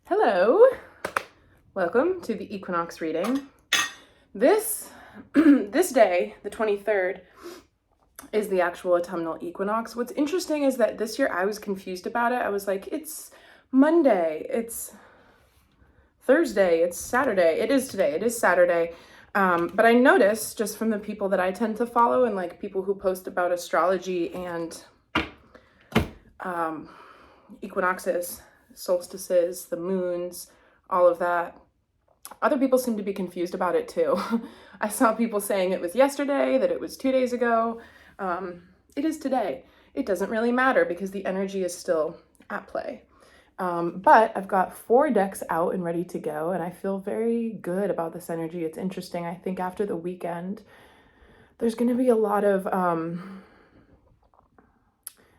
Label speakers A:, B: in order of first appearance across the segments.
A: Hello, welcome to the equinox reading. This day, the 23rd, is the actual autumnal equinox. What's interesting is that this year I was confused about it. I was like, it's Monday, it's Thursday, it's Saturday. It is today, it is Saturday. But I noticed just from the people that I tend to follow and like people who post about astrology and equinoxes, solstices, the moons, all of that. Other people seem to be confused about it too. I saw people saying it was yesterday, that it was 2 days ago. It is today. It doesn't really matter because the energy is still at play. But I've got 4 decks out and ready to go, and I feel very good about this energy. It's interesting. I think after the weekend, there's going to be a lot of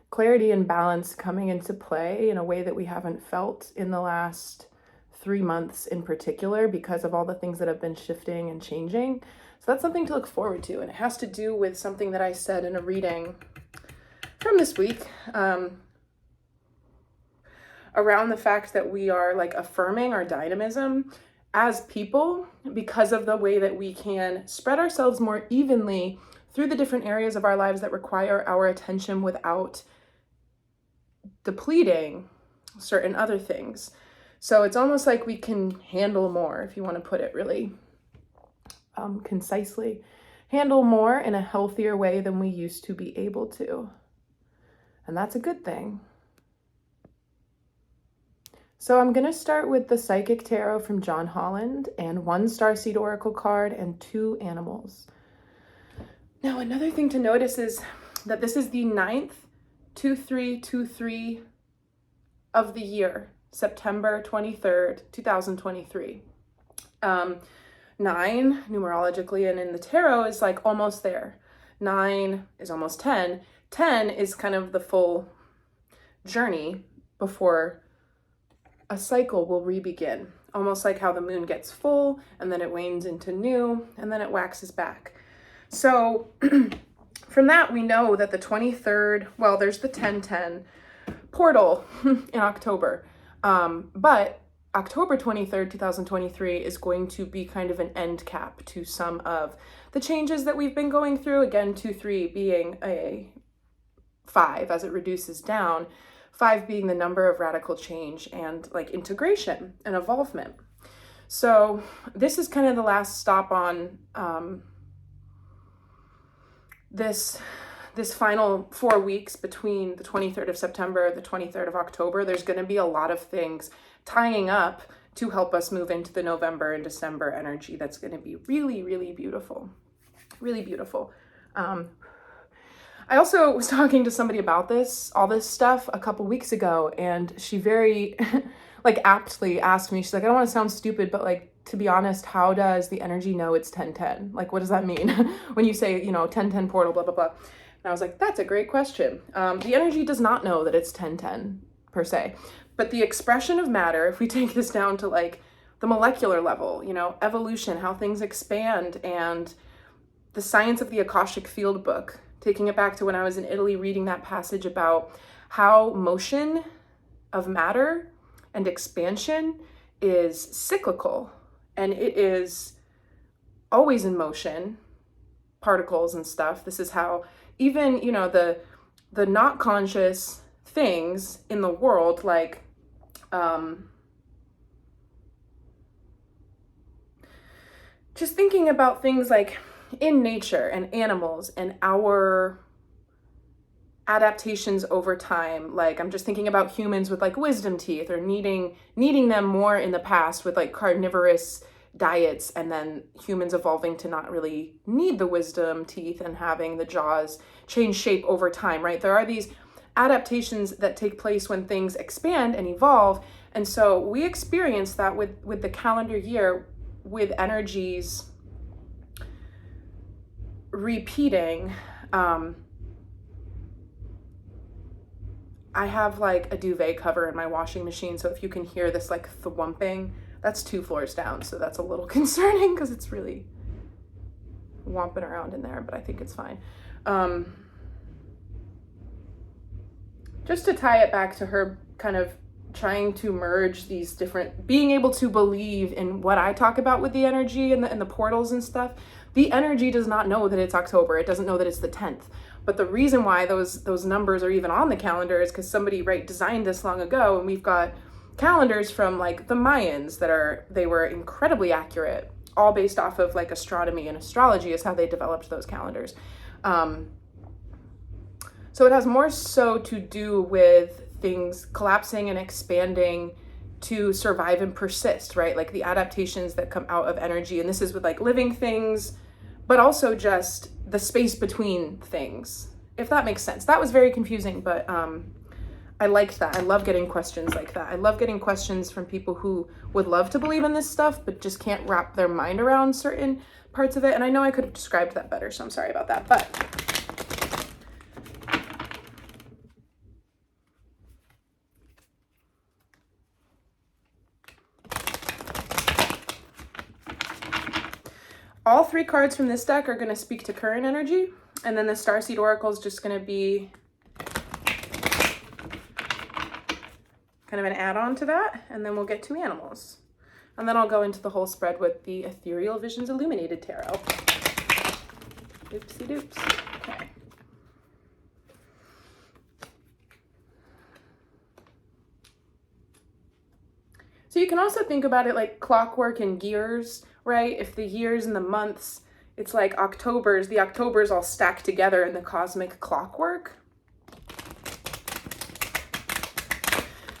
A: clarity and balance coming into play in a way that we haven't felt in the last 3 months in particular because of all the things that have been shifting and changing. So that's something to look forward to, and it has to do with something that I said in a reading from this week around the fact that we are like affirming our dynamism as people because of the way that we can spread ourselves more evenly through the different areas of our lives that require our attention without depleting certain other things. So it's almost like we can handle more, if you want to put it really concisely, handle more in a healthier way than we used to be able to. And that's a good thing. So I'm going to start with the Psychic Tarot from John Holland and 1 Starseed Oracle card and 2 animals. Now, another thing to notice is that this is the 9th 2323 of the year, September 23rd, 2023. 9 numerologically and in the tarot is like almost there. 9 is almost 10. 10 is kind of the full journey before a cycle will re-begin. Almost like how the moon gets full and then it wanes into new and then it waxes back. So from that, we know that the 23rd, well, there's the 1010 portal in October. But October 23rd, 2023 is going to be kind of an end cap to some of the changes that we've been going through. Again, 2-3 being a 5 as it reduces down, 5 being the number of radical change and like integration and evolvement. So this is kind of the last stop on this final 4 weeks between the 23rd of September, the 23rd of October. There's going to be a lot of things tying up to help us move into the November and December energy. That's going to be really, really beautiful. Really beautiful. I also was talking to somebody about all this stuff a couple weeks ago, and she very like aptly asked me, she's like, I don't want to sound stupid, but like, to be honest, how does the energy know it's 1010? Like, what does that mean when you say, 1010 portal, blah, blah, blah. And I was like, that's a great question. The energy does not know that it's 1010 per se, but the expression of matter, if we take this down to like the molecular level, evolution, how things expand, and the science of the Akashic Field book, taking it back to when I was in Italy reading that passage about how motion of matter and expansion is cyclical, and it is always in motion, particles and stuff. This is how even, the not conscious things in the world, like just thinking about things like in nature and animals and our adaptations over time. Like I'm just thinking about humans with like wisdom teeth or needing them more in the past with like carnivorous diets, and then humans evolving to not really need the wisdom teeth and having the jaws change shape over time, right? There are these adaptations that take place when things expand and evolve. And so we experience that with the calendar year, with energies repeating. I have like a duvet cover in my washing machine, so if you can hear this like thwumping, that's 2 floors down, so that's a little concerning because it's really whomping around in there, but I think it's fine. Just to tie it back to her kind of trying to merge these different, being able to believe in what I talk about with the energy and the portals and stuff. The energy does not know that it's October. It doesn't know that it's the 10th. But the reason why those numbers are even on the calendar is because somebody designed this long ago, and we've got calendars from like the Mayans they were incredibly accurate, all based off of like astronomy and astrology is how they developed those calendars. So it has more so to do with things collapsing and expanding to survive and persist, right? Like the adaptations that come out of energy. And this is with like living things, but also just the space between things, if that makes sense. That was very confusing, but I liked that. I love getting questions like that. I love getting questions from people who would love to believe in this stuff, but just can't wrap their mind around certain parts of it. And I know I could have described that better, so I'm sorry about that. But all 3 cards from this deck are going to speak to current energy, and then the Starseed Oracle is just going to be kind of an add-on to that, and then we'll get to animals. And then I'll go into the whole spread with the Ethereal Visions Illuminated Tarot. Oopsie doops. Okay. So you can also think about it like clockwork and gears, right? If the years and the months, it's like the Octobers all stacked together in the cosmic clockwork.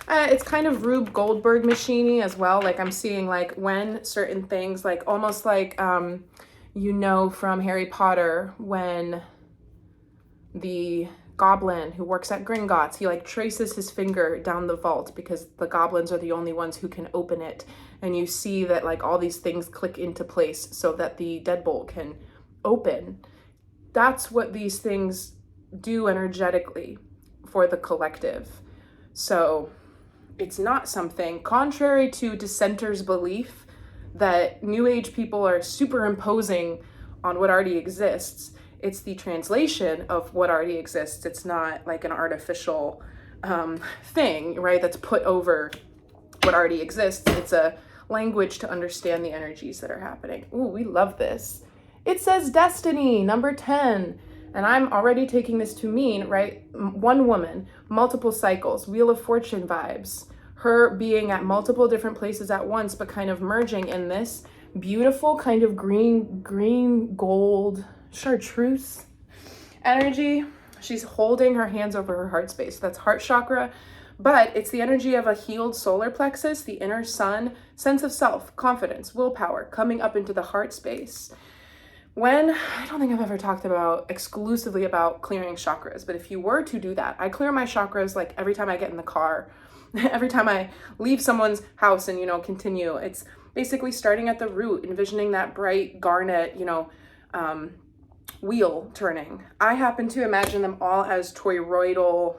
A: It's kind of Rube Goldberg machine-y as well. Like I'm seeing like when certain things, like almost like, from Harry Potter, when the goblin who works at Gringotts, he like traces his finger down the vault because the goblins are the only ones who can open it. And you see that like all these things click into place so that the deadbolt can open. That's what these things do energetically for the collective. So it's not something, contrary to dissenters' belief that New Age people are superimposing on what already exists. It's the translation of what already exists. It's not like an artificial thing, right, that's put over what already exists. It's a language to understand the energies that are happening. Ooh, we love this. It says Destiny, number 10. And I'm already taking this to mean, right, one woman, multiple cycles, Wheel of Fortune vibes, her being at multiple different places at once, but kind of merging in this beautiful kind of green gold chartreuse energy. She's holding her hands over her heart space. That's heart chakra, but it's the energy of a healed solar plexus, the inner sun, sense of self, confidence, willpower, coming up into the heart space. I don't think I've ever talked exclusively about clearing chakras, but if you were to do that, I clear my chakras like every time I get in the car, every time I leave someone's house and, continue. It's basically starting at the root, envisioning that bright garnet, wheel turning. I happen to imagine them all as toroidal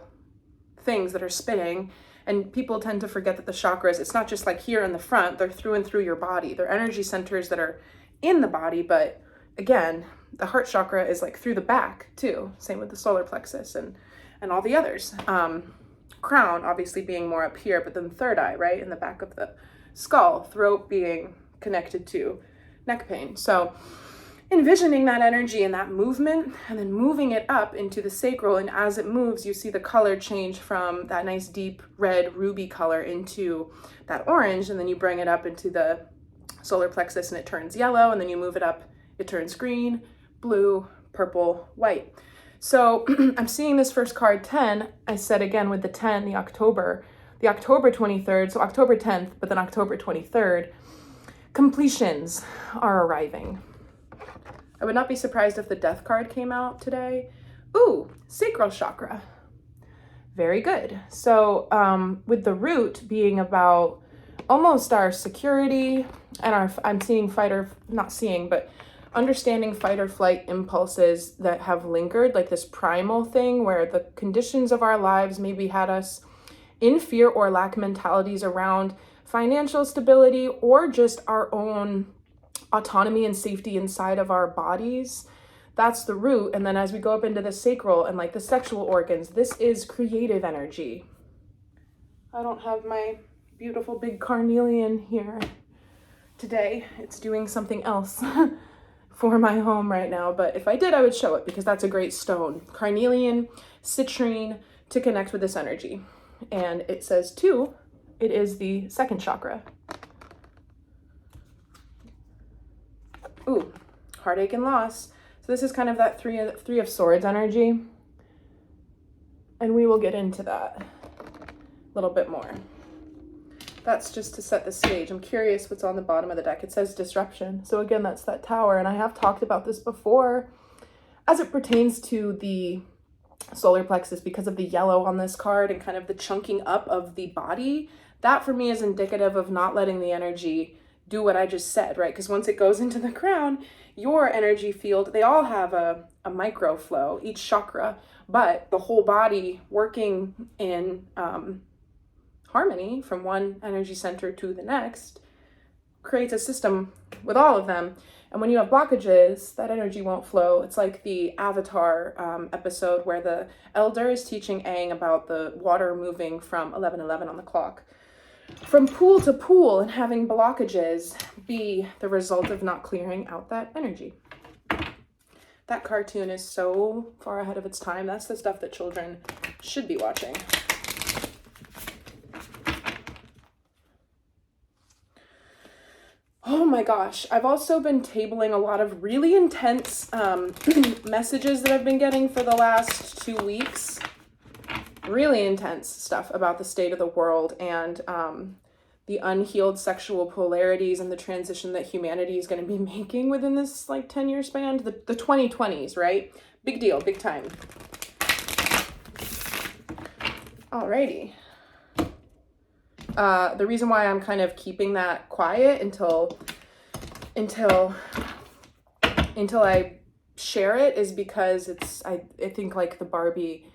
A: things that are spinning, and people tend to forget that the chakras, it's not just like here in the front, they're through and through your body. They're energy centers that are in the body, but again, the heart chakra is like through the back too. Same with the solar plexus and all the others. Crown obviously being more up here, but then third eye, right, in the back of the skull, throat being connected to neck pain. So envisioning that energy and that movement, and then moving it up into the sacral. And as it moves, you see the color change from that nice deep red ruby color into that orange. And then you bring it up into the solar plexus and it turns yellow. And then you move it up, it turns green, blue, purple, white. So I'm seeing this first card 10. I said again with the 10, the October 23rd, so October 10th, but then October 23rd, completions are arriving. I would not be surprised if the death card came out today. Ooh, sacral chakra. Very good. So with the root being about almost our security and I'm seeing understanding fight or flight impulses that have lingered, like this primal thing where the conditions of our lives maybe had us in fear or lack mentalities around financial stability or just our own autonomy and safety inside of our bodies. That's the root. And then as we go up into the sacral and like the sexual organs, this is creative energy. I don't have my beautiful big carnelian here today. It's doing something else for my home right now, but if I did, I would show it because that's a great stone. Carnelian, citrine, to connect with this energy. And it says too, it is the second chakra. Ooh, heartache and loss. So this is kind of that three of swords energy. And we will get into that a little bit more. That's just to set the stage. I'm curious what's on the bottom of the deck. It says disruption. So again, that's that tower. And I have talked about this before as it pertains to the solar plexus because of the yellow on this card and kind of the chunking up of the body. That for me is indicative of not letting the energy do what I just said, right? Because once it goes into the crown, your energy field, they all have a micro flow, each chakra, but the whole body working in harmony from one energy center to the next creates a system with all of them. And when you have blockages, that energy won't flow. It's like the Avatar episode where the elder is teaching Aang about the water moving from 11:11 on the clock. From pool to pool and having blockages be the result of not clearing out that energy. That cartoon is so far ahead of its time. That's the stuff that children should be watching. Oh my gosh, I've also been tabling a lot of really intense messages that I've been getting for the last 2 weeks. Really intense stuff about the state of the world and the unhealed sexual polarities and the transition that humanity is going to be making within this like 10-year span, the 2020s, right? Big deal, big time. Alrighty. The reason why I'm kind of keeping that quiet until I share it is because I think like the Barbie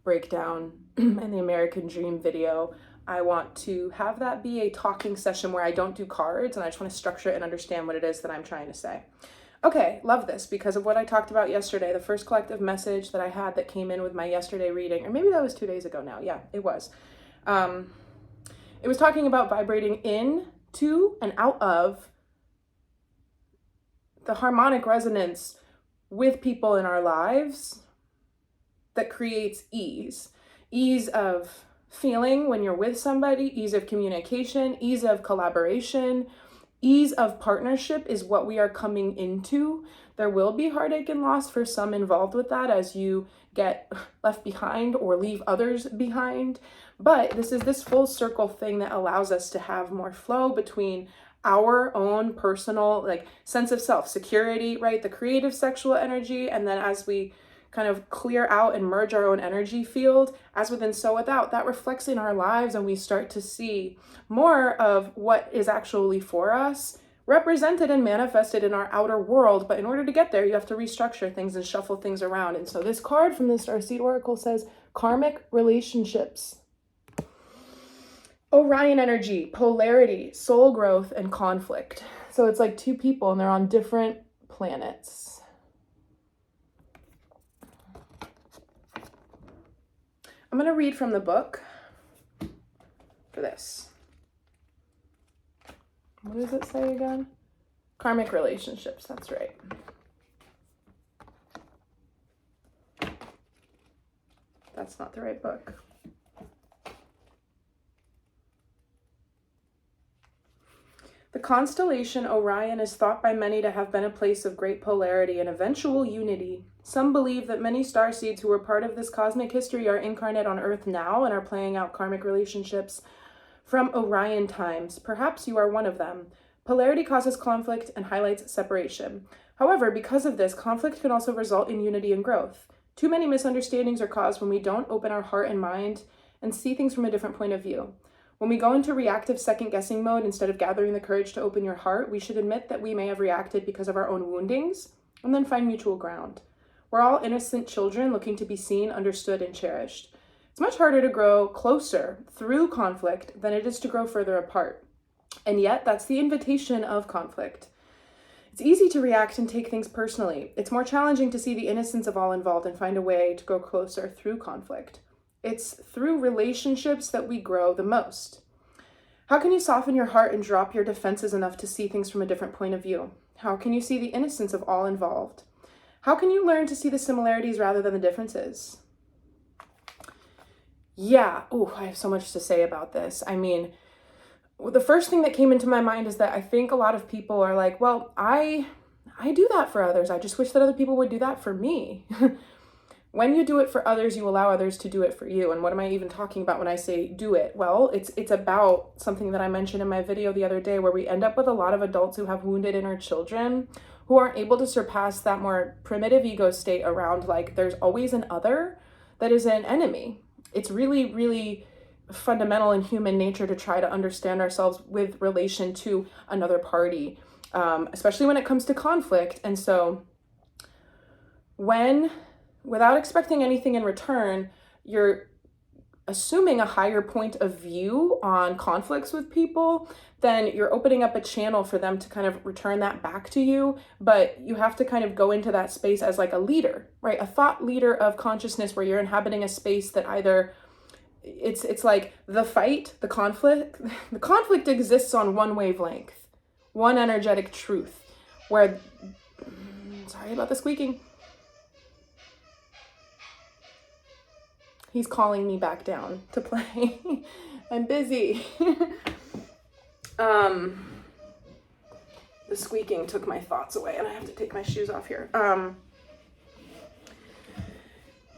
A: breakdown and the American Dream video, I want to have that be a talking session where I don't do cards and I just want to structure it and understand what it is that I'm trying to say. Okay, love this because of what I talked about yesterday, the first collective message that I had that came in with my yesterday reading, or maybe that was 2 days ago now. Yeah, it was. It was talking about vibrating in, to, and out of the harmonic resonance with people in our lives that creates ease. Ease of feeling when you're with somebody, ease of communication, ease of collaboration, ease of partnership is what we are coming into. There will be heartache and loss for some involved with that as you get left behind or leave others behind. But this is this full circle thing that allows us to have more flow between our own personal like sense of self, security, right? The creative sexual energy. And then as we kind of clear out and merge our own energy field, as within, so without, that reflects in our lives and we start to see more of what is actually for us represented and manifested in our outer world. But in order to get there, you have to restructure things and shuffle things around. And so this card from the Starseed Oracle says karmic relationships. Orion energy, polarity, soul growth, and conflict. So it's like two people and they're on different planets. I'm going to read from the book for this. What does it say again? Karmic relationships, that's right. That's not the right book. The constellation Orion is thought by many to have been a place of great polarity and eventual unity. Some believe that many starseeds who were part of this cosmic history are incarnate on Earth now and are playing out karmic relationships from Orion times. Perhaps you are one of them. Polarity causes conflict and highlights separation. However, because of this, conflict can also result in unity and growth. Too many misunderstandings are caused when we don't open our heart and mind and see things from a different point of view. When we go into reactive second-guessing mode instead of gathering the courage to open your heart, we should admit that we may have reacted because of our own woundings and then find mutual ground. We're all innocent children looking to be seen, understood, and cherished. It's much harder to grow closer through conflict than it is to grow further apart. And yet, that's the invitation of conflict. It's easy to react and take things personally. It's more challenging to see the innocence of all involved and find a way to grow closer through conflict. It's through relationships that we grow the most. How can you soften your heart and drop your defenses enough to see things from a different point of view? How can you see the innocence of all involved? How can you learn to see the similarities rather than the differences? Yeah, I have so much to say about this. I mean, the first thing that came into my mind is that I think a lot of people are like, well, I do that for others. I just wish that other people would do that for me. When you do it for others, you allow others to do it for you. And what am I even talking about when I say do it? Well, it's about something that I mentioned in my video the other day, where we end up with a lot of adults who have wounded inner children who aren't able to surpass that more primitive ego state around like there's always an other that is an enemy. It's really, really fundamental in human nature to try to understand ourselves with relation to another party, especially when it comes to conflict. And so when, without expecting anything in return, you're assuming a higher point of view on conflicts with people, then you're opening up a channel for them to kind of return that back to you. But you have to kind of go into that space as like a leader, right? A thought leader of consciousness, where you're inhabiting a space that either it's like the fight, the conflict exists on one wavelength, one energetic truth, where, sorry about the squeaking. He's calling me back down to play. I'm busy. The squeaking took my thoughts away, and I have to take my shoes off here.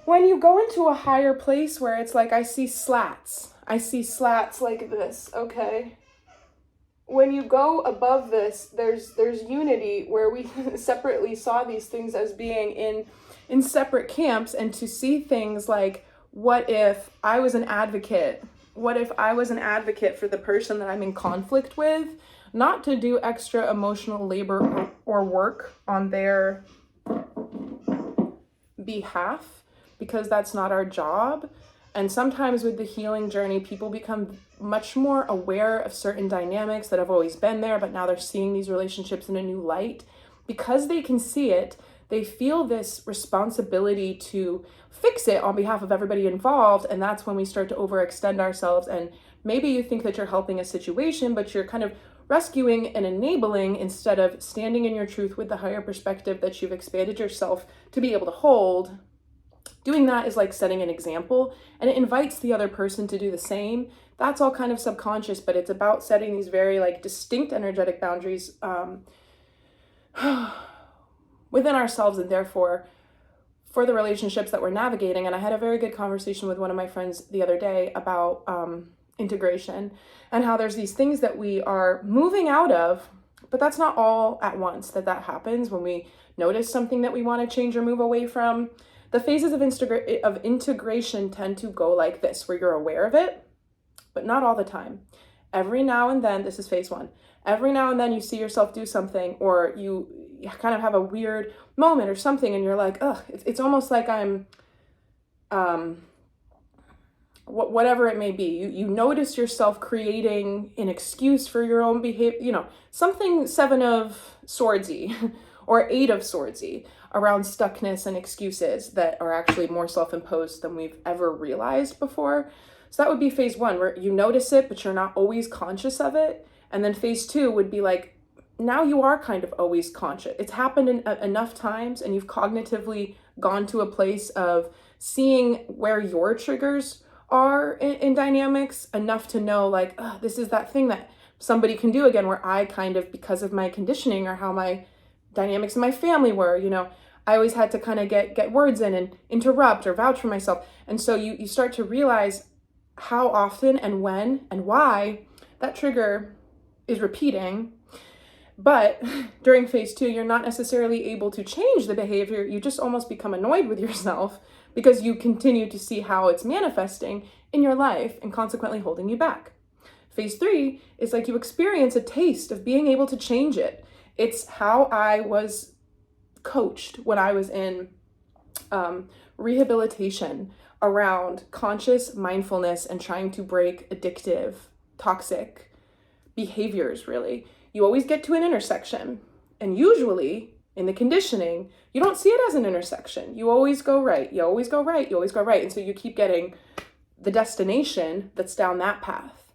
A: When you go into a higher place where it's like, I see slats like this, okay? When you go above this, there's unity, where we separately saw these things as being in separate camps, and to see things like, what if I was an advocate? What if I was an advocate for the person that I'm in conflict with? Not to do extra emotional labor or work on their behalf, because that's not our job. And sometimes with the healing journey, people become much more aware of certain dynamics that have always been there, but now they're seeing these relationships in a new light. Because they can see it, they feel this responsibility to fix it on behalf of everybody involved. And that's when we start to overextend ourselves. And maybe you think that you're helping a situation, but you're kind of rescuing and enabling instead of standing in your truth with the higher perspective that you've expanded yourself to be able to hold. Doing that is like setting an example, and it invites the other person to do the same. That's all kind of subconscious, but it's about setting these very like distinct energetic boundaries within ourselves, and therefore for the relationships that we're navigating. And I had a very good conversation with one of my friends the other day about integration, and how there's these things that we are moving out of, but that's not all at once that happens. When we notice something that we want to change or move away from, the phases of integration tend to go like this, where you're aware of it, but not all the time. Every now and then, this is phase one, every now and then you see yourself do something, or you kind of have a weird moment or something, and you're like, ugh, it's almost like I'm, whatever it may be. You notice yourself creating an excuse for your own behavior, something 7 of Swordsy or 8 of Swordsy around stuckness and excuses that are actually more self-imposed than we've ever realized before. So that would be phase one, where you notice it, but you're not always conscious of it. And then phase 2 would be like, now you are kind of always conscious. It's happened enough times, and you've cognitively gone to a place of seeing where your triggers are in dynamics enough to know like, oh, this is that thing that somebody can do again, where I kind of, because of my conditioning or how my dynamics in my family were, I always had to kind of get words in and interrupt or vouch for myself. And so you start to realize how often and when and why that trigger is repeating. But during phase 2, you're not necessarily able to change the behavior. You just almost become annoyed with yourself because you continue to see how it's manifesting in your life and consequently holding you back. Phase 3 is like you experience a taste of being able to change it. It's how I was coached when I was in rehabilitation around conscious mindfulness and trying to break addictive, toxic behaviors, really. You always get to an intersection, and usually in the conditioning, you don't see it as an intersection. You always go right, you always go right, you always go right. And so you keep getting the destination that's down that path.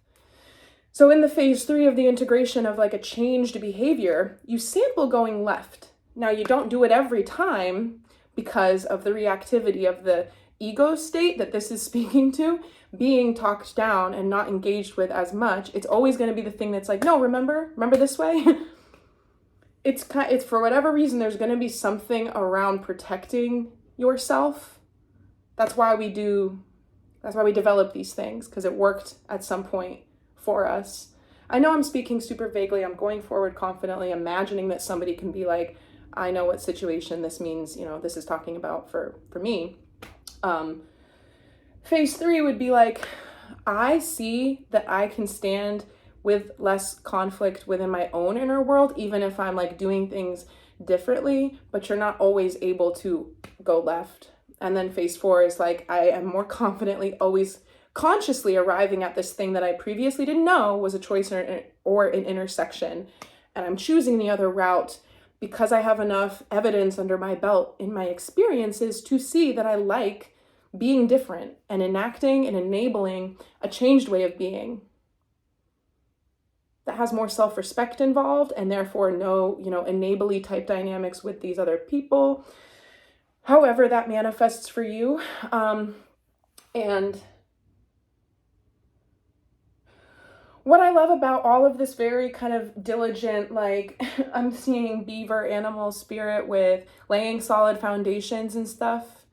A: So in the phase 3 of the integration of like a changed behavior, you sample going left. Now you don't do it every time because of the reactivity of the ego state that this is speaking to, being talked down and not engaged with as much. It's always going to be the thing that's like, no, remember this way. It's for whatever reason, there's going to be something around protecting yourself. That's why we develop these things, because it worked at some point for us. I know I'm speaking super vaguely. I'm going forward confidently, imagining that somebody can be like, I know what situation this means, this is talking about for me. Phase 3 would be like, I see that I can stand with less conflict within my own inner world, even if I'm like doing things differently, but you're not always able to go left. And then phase 4 is like, I am more confidently always consciously arriving at this thing that I previously didn't know was a choice or an intersection. And I'm choosing the other route because I have enough evidence under my belt in my experiences to see that I like being different and enacting and enabling a changed way of being that has more self-respect involved, and therefore no, enably type dynamics with these other people, however that manifests for you. And what I love about all of this very kind of diligent, like I'm seeing beaver animal spirit with laying solid foundations and stuff.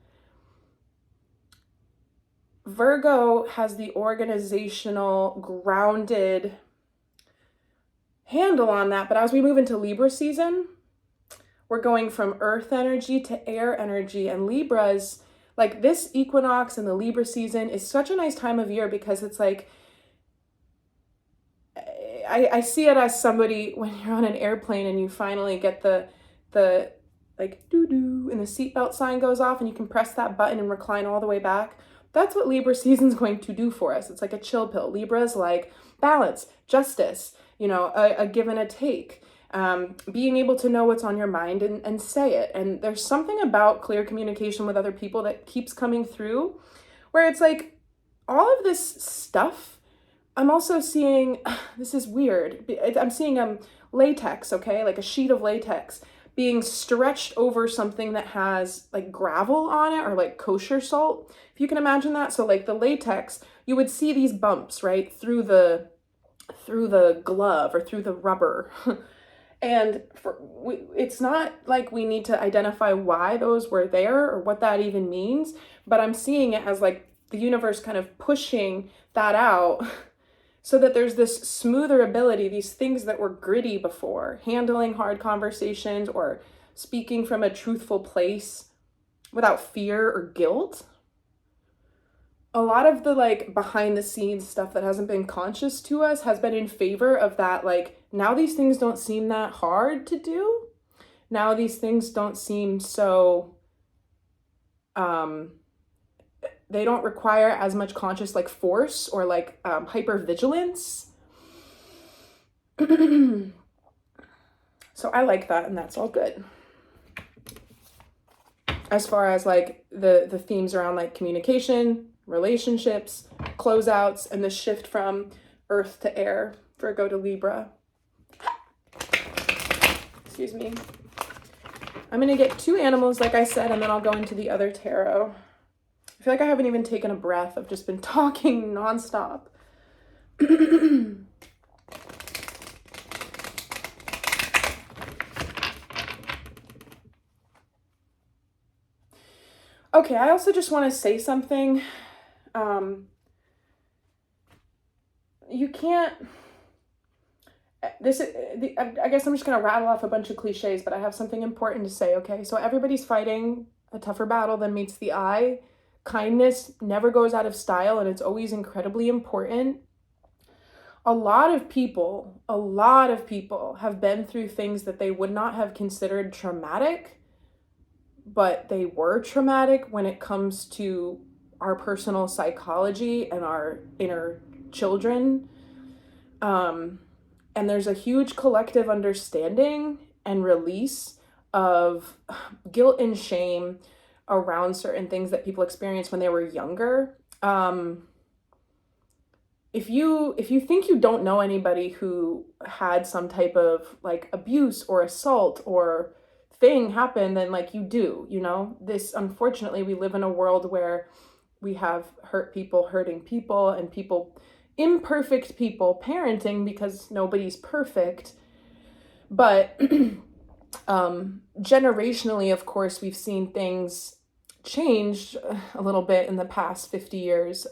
A: Virgo has the organizational, grounded handle on that, but as we move into Libra season, we're going from earth energy to air energy, and Libras, like this equinox and the Libra season is such a nice time of year because it's like, I see it as somebody when you're on an airplane and you finally get the like doo-doo and the seatbelt sign goes off and you can press that button and recline all the way back. That's what Libra season's going to do for us. It's like a chill pill. Libra's like balance, justice, a give and a take, being able to know what's on your mind and say it. And there's something about clear communication with other people that keeps coming through where it's like all of this stuff. I'm also seeing, this is weird. I'm seeing latex, okay? Like a sheet of latex being stretched over something that has like gravel on it or like kosher salt. If you can imagine that. So like the latex, you would see these bumps, right? Through the glove or through the rubber. And it's not like we need to identify why those were there or what that even means, but I'm seeing it as like the universe kind of pushing that out so that there's this smoother ability, these things that were gritty before, handling hard conversations or speaking from a truthful place without fear or guilt. A lot of the like behind the scenes stuff that hasn't been conscious to us has been in favor of that. Like now these things don't seem that hard to do. Now these things don't seem so, they don't require as much conscious like force or like hypervigilance. So I like that, and that's all good. As far as like the themes around like communication, relationships, closeouts, and the shift from earth to air, Virgo to Libra. Excuse me. I'm gonna get 2 animals, like I said, and then I'll go into the other tarot. I feel like I haven't even taken a breath. I've just been talking nonstop. Okay, I also just want to say something. You can't, I guess I'm just going to rattle off a bunch of cliches, but I have something important to say, okay? So everybody's fighting a tougher battle than meets the eye. Kindness never goes out of style, and it's always incredibly important. A lot of people have been through things that they would not have considered traumatic, but they were traumatic when it comes to our personal psychology and our inner children. And there's a huge collective understanding and release of guilt and shame around certain things that people experienced when they were younger. if you think you don't know anybody who had some type of like abuse or assault or thing happen, then like you do, you know. This, unfortunately, we live in a world where we have hurt people hurting people, and people, imperfect people, parenting because nobody's perfect. But generationally, of course, we've seen things change a little bit in the past 50 years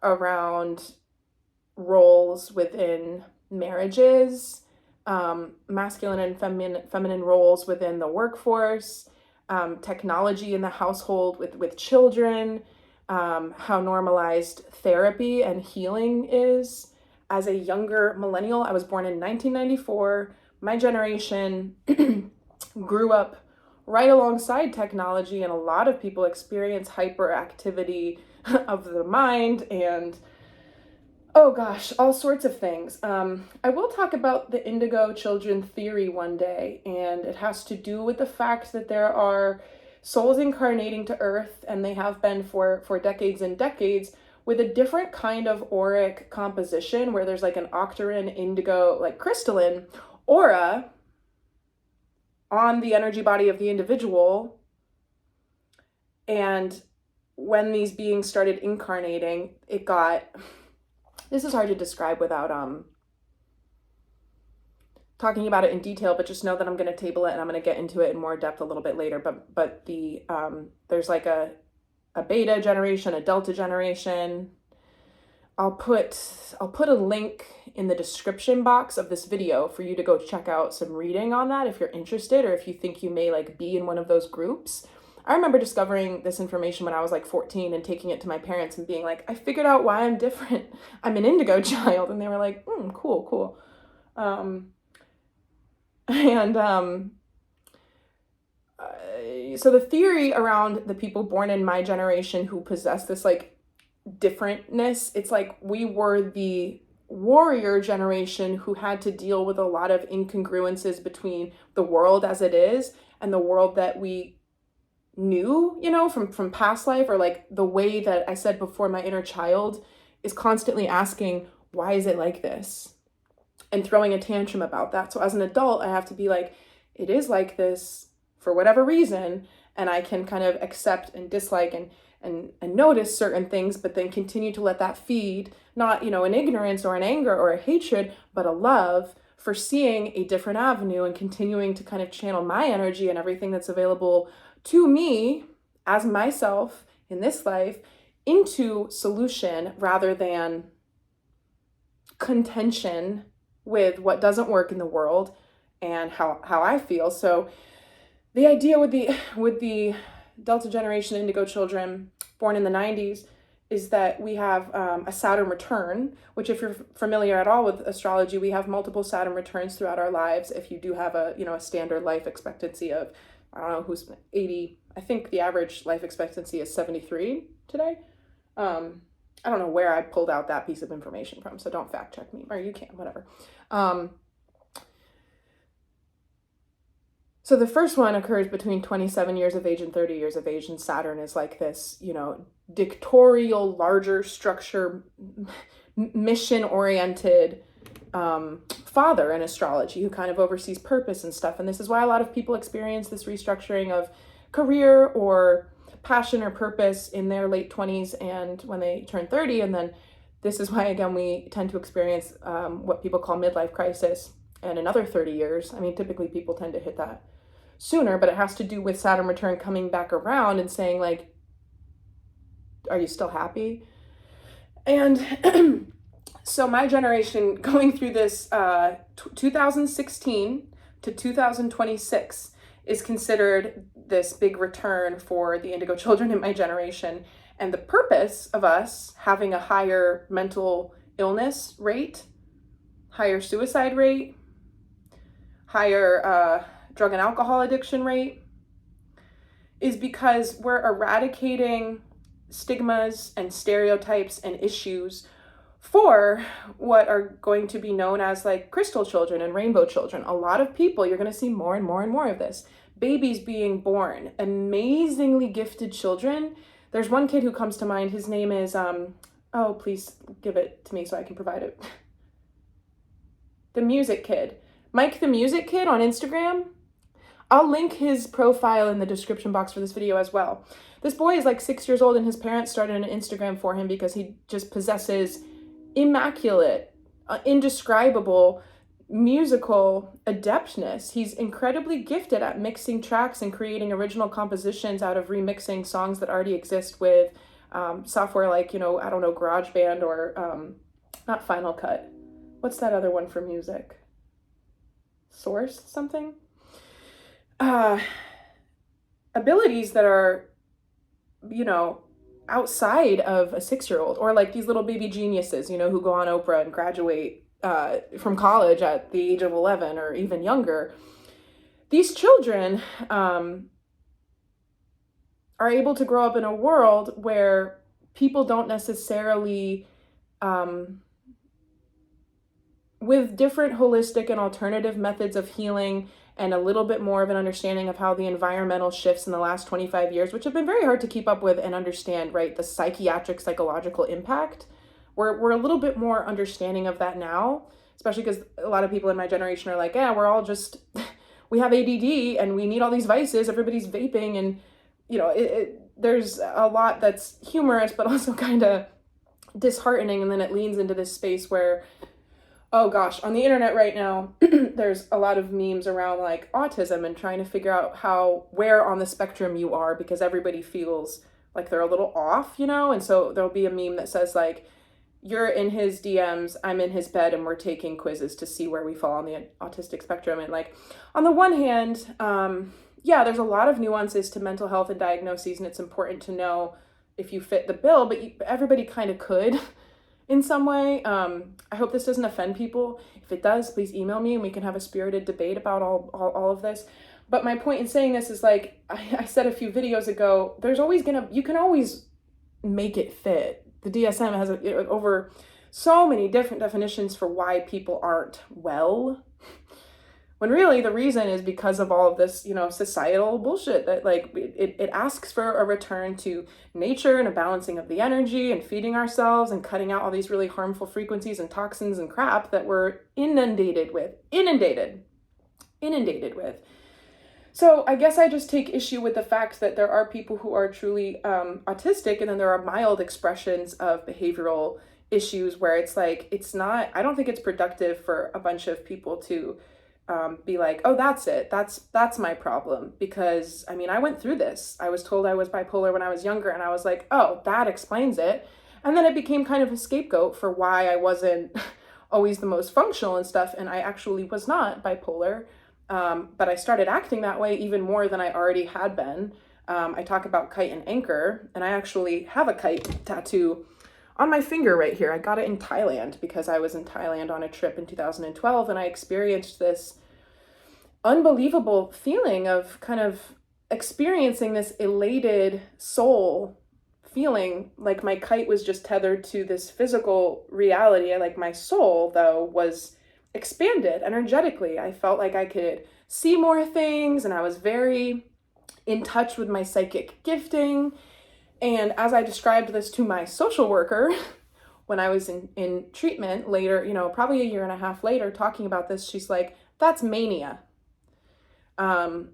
A: around roles within marriages, masculine and feminine roles within the workforce, technology in the household with children, how normalized therapy and healing is. As a younger millennial, I was born in 1994. My generation grew up right alongside technology, and a lot of people experience hyperactivity of the mind and, oh gosh, all sorts of things. I will talk about the indigo children theory one day, and it has to do with the fact that there are souls incarnating to Earth, and they have been for decades and decades, with a different kind of auric composition where there's like an octarine, indigo, like crystalline aura on the energy body of the individual. And when these beings started incarnating, it got, this is hard to describe without talking about it in detail, but just know that I'm going to table it and I'm going to get into it in more depth a little bit later. But the there's like a beta generation, a delta generation. I'll put a link in the description box of this video for you to go check out some reading on that if you're interested, or if you think you may like be in one of those groups. I remember discovering this information when I was like 14 and taking it to my parents and being like, I figured out why I'm different. I'm an indigo child. And they were like, cool. So the theory around the people born in my generation who possess this like differentness, it's like we were the warrior generation who had to deal with a lot of incongruences between the world as it is and the world that we knew, you know, from past life, or like the way that I said before, my inner child is constantly asking, why is it like this? And throwing a tantrum about that. So as an adult, I have to be like, it is like this for whatever reason, and I can kind of accept and dislike and notice certain things, but then continue to let that feed, not, you know, an ignorance or an anger or a hatred, but a love for seeing a different avenue and continuing to kind of channel my energy and everything that's available to me as myself in this life into solution rather than contention with what doesn't work in the world and how I feel. So the idea with the Delta generation indigo children born in the 90s is that we have a Saturn return, which, if you're familiar at all with astrology, we have multiple Saturn returns throughout our lives. If you do have a standard life expectancy of, I don't know who's 80, I think the average life expectancy is 73 today. I don't know where I pulled out that piece of information from, so don't fact check me, or you can, whatever. So the first one occurs between 27 years of age and 30 years of age, and Saturn is like this, dictatorial, larger structure, mission-oriented father in astrology who kind of oversees purpose and stuff. And this is why a lot of people experience this restructuring of career or passion or purpose in their late 20s and when they turn 30. And then this is why, again, we tend to experience what people call midlife crisis in another 30 years. I mean, typically people tend to hit that sooner, but it has to do with Saturn return coming back around and saying, like, are you still happy? And so my generation going through this 2016 to 2026 is considered this big return for the indigo children in my generation. And the purpose of us having a higher mental illness rate, higher suicide rate, higher drug and alcohol addiction rate, is because we're eradicating stigmas and stereotypes and issues for what are going to be known as like crystal children and rainbow children. A lot of people, you're going to see more and more and more of this. Babies being born, amazingly gifted children. There's one kid who comes to mind. His name is Oh, please give it to me so I can provide it. The Music Kid. Mike the Music Kid on Instagram. I'll link his profile in the description box for this video as well. This boy is like 6 years old and his parents started an Instagram for him because he just possesses immaculate, indescribable musical adeptness. He's incredibly gifted at mixing tracks and creating original compositions out of remixing songs that already exist with software like, I don't know, GarageBand or not Final Cut. What's that other one for music? Source something? Abilities that are, outside of a 6-year-old, or like these little baby geniuses, who go on Oprah and graduate from college at the age of 11 or even younger. These children are able to grow up in a world where people don't necessarily, with different holistic and alternative methods of healing and a little bit more of an understanding of how the environmental shifts in the last 25 years, which have been very hard to keep up with and understand, right? The psychological impact. We're a little bit more understanding of that now, especially because a lot of people in my generation are like, yeah, we're all just, we have ADD and we need all these vices. Everybody's vaping and, there's a lot that's humorous, but also kind of disheartening. And then it leans into this space where, oh gosh, on the internet right now, there's a lot of memes around like autism and trying to figure out where on the spectrum you are, because everybody feels like they're a little off, and so there'll be a meme that says like, you're in his DMs, I'm in his bed, and we're taking quizzes to see where we fall on the autistic spectrum. And like, on the one hand, there's a lot of nuances to mental health and diagnoses, and it's important to know if you fit the bill, but everybody kind of could in some way. I hope this doesn't offend people. If it does, please email me and we can have a spirited debate about all of this. But my point in saying this is like, I said a few videos ago, you can always make it fit. The DSM has over so many different definitions for why people aren't well, when really the reason is because of all of this, societal bullshit that like it asks for a return to nature and a balancing of the energy and feeding ourselves and cutting out all these really harmful frequencies and toxins and crap that we're inundated with. So I guess I just take issue with the fact that there are people who are truly autistic, and then there are mild expressions of behavioral issues where it's like, I don't think it's productive for a bunch of people to be like, oh, that's it. That's my problem. Because I went through this. I was told I was bipolar when I was younger, and I was like, oh, that explains it. And then it became kind of a scapegoat for why I wasn't always the most functional and stuff. And I actually was not bipolar. But I started acting that way even more than I already had been. I talk about kite and anchor, and I actually have a kite tattoo on my finger right here. I got it in Thailand because I was in Thailand on a trip in 2012, and I experienced this unbelievable feeling of kind of experiencing this elated soul feeling, like my kite was just tethered to this physical reality. Like my soul, though, was expanded energetically. I felt like I could see more things, and I was very in touch with my psychic gifting. And as I described this to my social worker when I was in treatment later, probably a year and a half later, talking about this, she's like, that's mania. And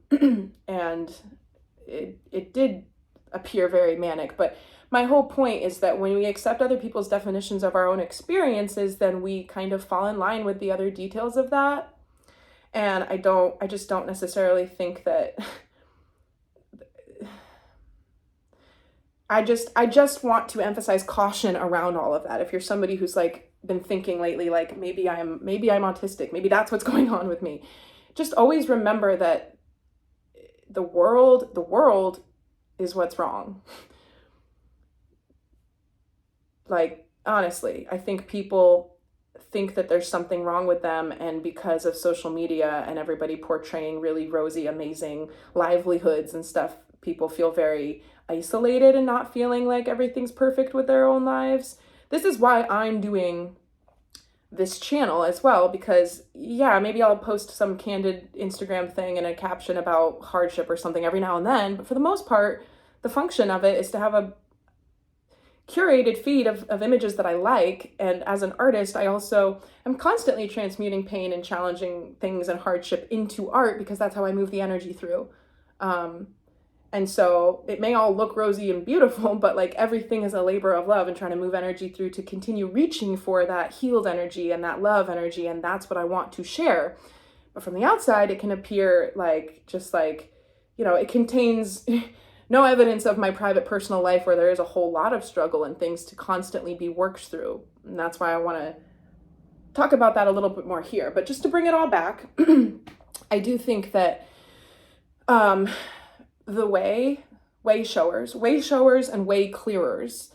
A: it did appear very manic, but my whole point is that when we accept other people's definitions of our own experiences, then we kind of fall in line with the other details of that. And I just don't necessarily think that I just want to emphasize caution around all of that. If you're somebody who's like been thinking lately, like maybe I'm autistic, maybe that's what's going on with me, just always remember that the world is what's wrong. Like, honestly, I think people think that there's something wrong with them, and because of social media and everybody portraying really rosy, amazing livelihoods and stuff, people feel very isolated and not feeling like everything's perfect with their own lives. This is why I'm doing this channel as well, because maybe I'll post some candid Instagram thing and a caption about hardship or something every now and then, but for the most part, the function of it is to curated feed of images that I like. And as an artist, I also am constantly transmuting pain and challenging things and hardship into art, because that's how I move the energy through. And so it may all look rosy and beautiful, but like everything is a labor of love and trying to move energy through to continue reaching for that healed energy and that love energy. And that's what I want to share. But from the outside, it can appear like, just like, it contains no evidence of my private personal life, where there is a whole lot of struggle and things to constantly be worked through. And that's why I want to talk about that a little bit more here. But just to bring it all back, I do think that the way showers and way clearers,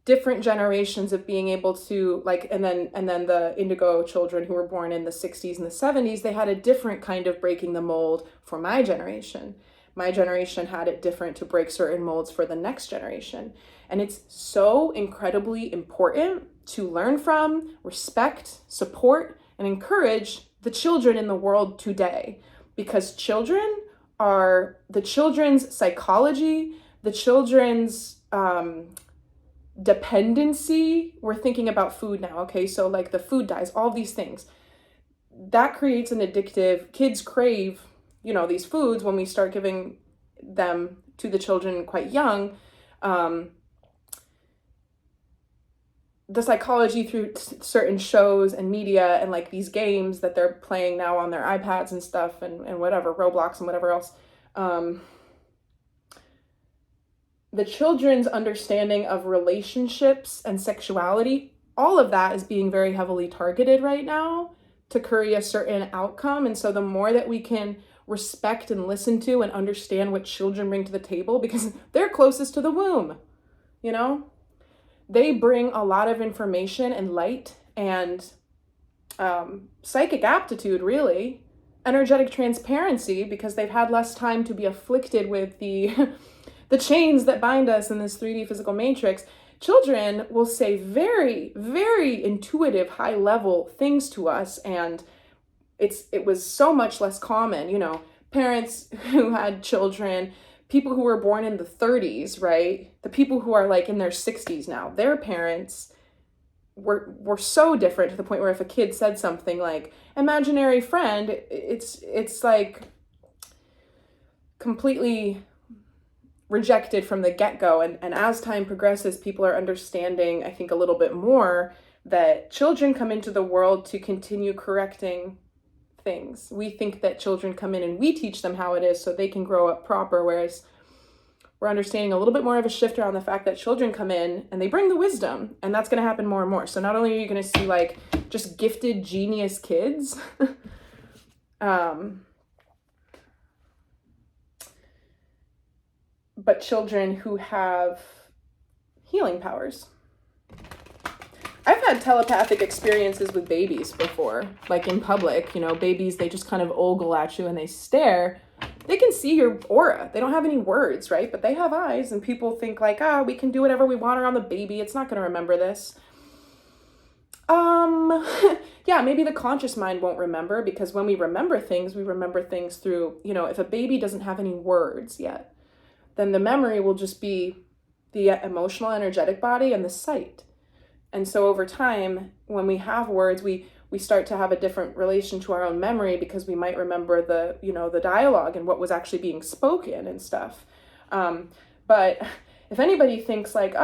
A: different generations of being able to and then the indigo children who were born in the 60s and the 70s, they had a different kind of breaking the mold for my generation. My generation had it different to break certain molds for the next generation. And it's so incredibly important to learn from, respect, support, and encourage the children in the world today, because children are the children's psychology, the children's dependency. We're thinking about food now, okay? So like the food dyes, all these things. That creates an addictive, kids crave, these foods when we start giving them to the children quite young. The psychology through certain shows and media and like these games that they're playing now on their iPads and stuff and whatever, Roblox and whatever else. The children's understanding of relationships and sexuality, all of that is being very heavily targeted right now to curry a certain outcome. And so the more that we can respect and listen to and understand what children bring to the table, because they're closest to the womb, they bring a lot of information and light and psychic aptitude, really, energetic transparency, because they've had less time to be afflicted with the chains that bind us in this 3D physical matrix. Children will say very, very intuitive, high level things to us. And it was so much less common, parents who had children, people who were born in the 30s, right? The people who are like in their 60s now, their parents were so different, to the point where if a kid said something like imaginary friend, it's like completely rejected from the get-go. And as time progresses, people are understanding, I think, a little bit more that children come into the world to continue correcting things. We think that children come in and we teach them how it is so they can grow up proper, whereas we're understanding a little bit more of a shift around the fact that children come in and they bring the wisdom, and that's going to happen more and more. So not only are you going to see like just gifted genius kids, but children who have healing powers. I've had telepathic experiences with babies before, like in public, babies, they just kind of ogle at you and they stare. They can see your aura. They don't have any words, right? But they have eyes, and people think like, we can do whatever we want around the baby. It's not going to remember this. Yeah, maybe the conscious mind won't remember, because when we remember things through, if a baby doesn't have any words yet, then the memory will just be the emotional, energetic body and the sight. And so over time, when we have words, we start to have a different relation to our own memory, because we might remember the dialogue and what was actually being spoken and stuff. But if anybody thinks like,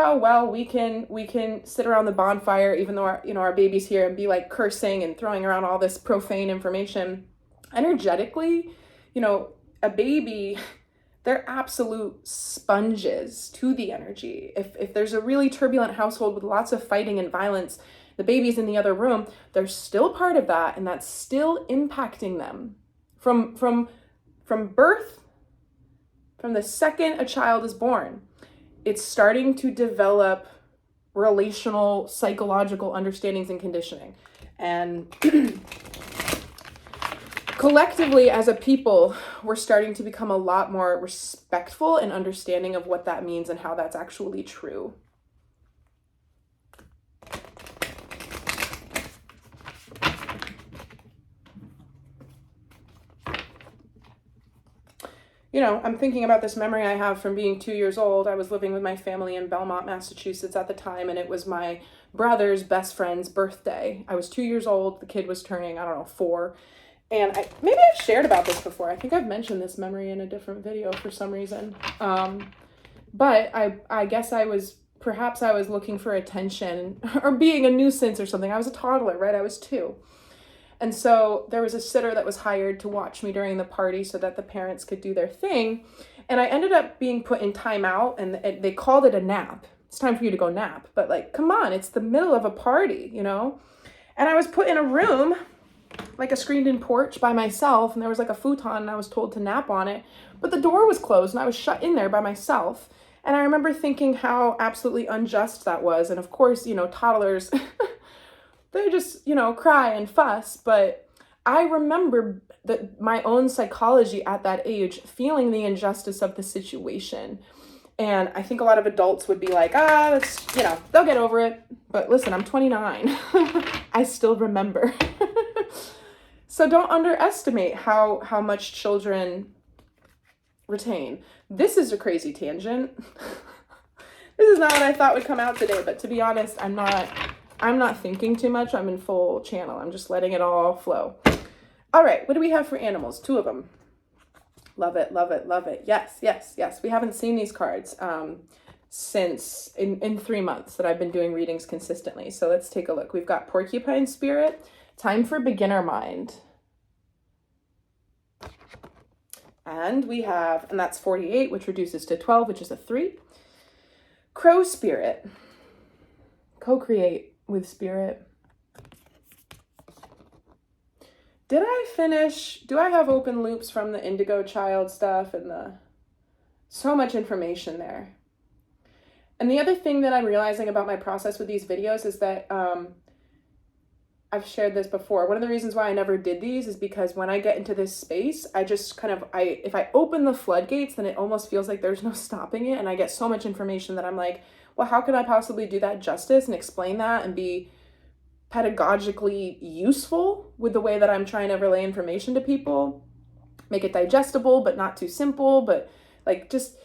A: we can sit around the bonfire, even though our baby's here, and be like cursing and throwing around all this profane information, energetically, a baby, they're absolute sponges to the energy. If there's a really turbulent household with lots of fighting and violence, the baby's in the other room, they're still part of that, and that's still impacting them. From birth, from the second a child is born, it's starting to develop relational, psychological understandings and conditioning. And collectively, as a people, we're starting to become a lot more respectful and understanding of what that means and how that's actually true. you know, I'm thinking about this memory I have from being 2 years old. I was living with my family in Belmont, Massachusetts at the time, and it was my brother's best friend's birthday. I was 2 years old. The kid was turning, I don't know, 4. And maybe I've shared about this before. I think I've mentioned this memory in a different video for some reason. But I guess perhaps I was looking for attention or being a nuisance or something. I was a toddler, right? I was 2. And so there was a sitter that was hired to watch me during the party so that the parents could do their thing. And I ended up being put in timeout, and they called it a nap. It's time for you to go nap. But like, come on, it's the middle of a party, you know? And I was put in a room, like a screened-in porch by myself, and there was like a futon, and I was told to nap on it. But the door was closed, and I was shut in there by myself. And I remember thinking how absolutely unjust that was. And of course, you know, toddlers... they just, you know, cry and fuss. But I remember that my own psychology at that age, feeling the injustice of the situation. And I think a lot of adults would be like, that's, you know, they'll get over it. But listen, I'm 29. I still remember. So don't underestimate how much children retain. This is a crazy tangent. This is not what I thought would come out today, but to be honest, I'm not thinking too much. I'm in full channel. I'm just letting it all flow. All right, what do we have for animals? 2 of them. Love it, love it, love it. Yes, yes, yes. We haven't seen these cards since in 3 months that I've been doing readings consistently. So let's take a look. We've got Porcupine Spirit, Time for Beginner Mind. And we have, and that's 48, which reduces to 12, which is a 3. Crow Spirit, co-create with spirit. Did I finish? Do I have open loops from the Indigo Child stuff and so much information there? And the other thing that I'm realizing about my process with these videos is that I've shared this before. One of the reasons why I never did these is because when I get into this space, I just kind of, if I open the floodgates, then it almost feels like there's no stopping it. And I get so much information that I'm like, well, how could I possibly do that justice and explain that and be pedagogically useful with the way that I'm trying to relay information to people, make it digestible, but not too simple, but like just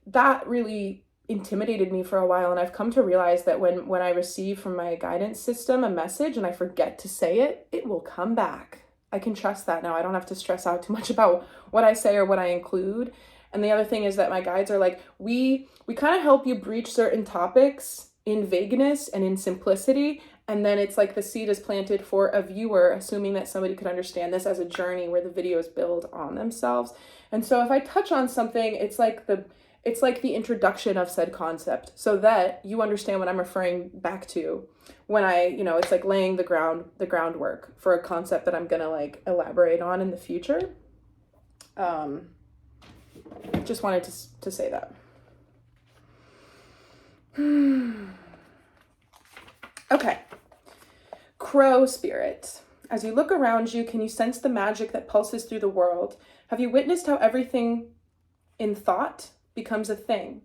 A: that really intimidated me for a while. And I've come to realize that when I receive from my guidance system a message and I forget to say it, it will come back. I can trust that now. I don't have to stress out too much about what I say or what I include. And the other thing is that my guides are like, we kind of help you breach certain topics in vagueness and in simplicity. And then it's like the seed is planted for a viewer, assuming that somebody could understand this as a journey where the videos build on themselves. And so if I touch on something, it's like the introduction of said concept so that you understand what I'm referring back to when it's like laying the groundwork for a concept that I'm going to like elaborate on in the future. Just wanted to say that. Okay. Crow Spirit. As you look around you, can you sense the magic that pulses through the world? Have you witnessed how everything in thought becomes a thing?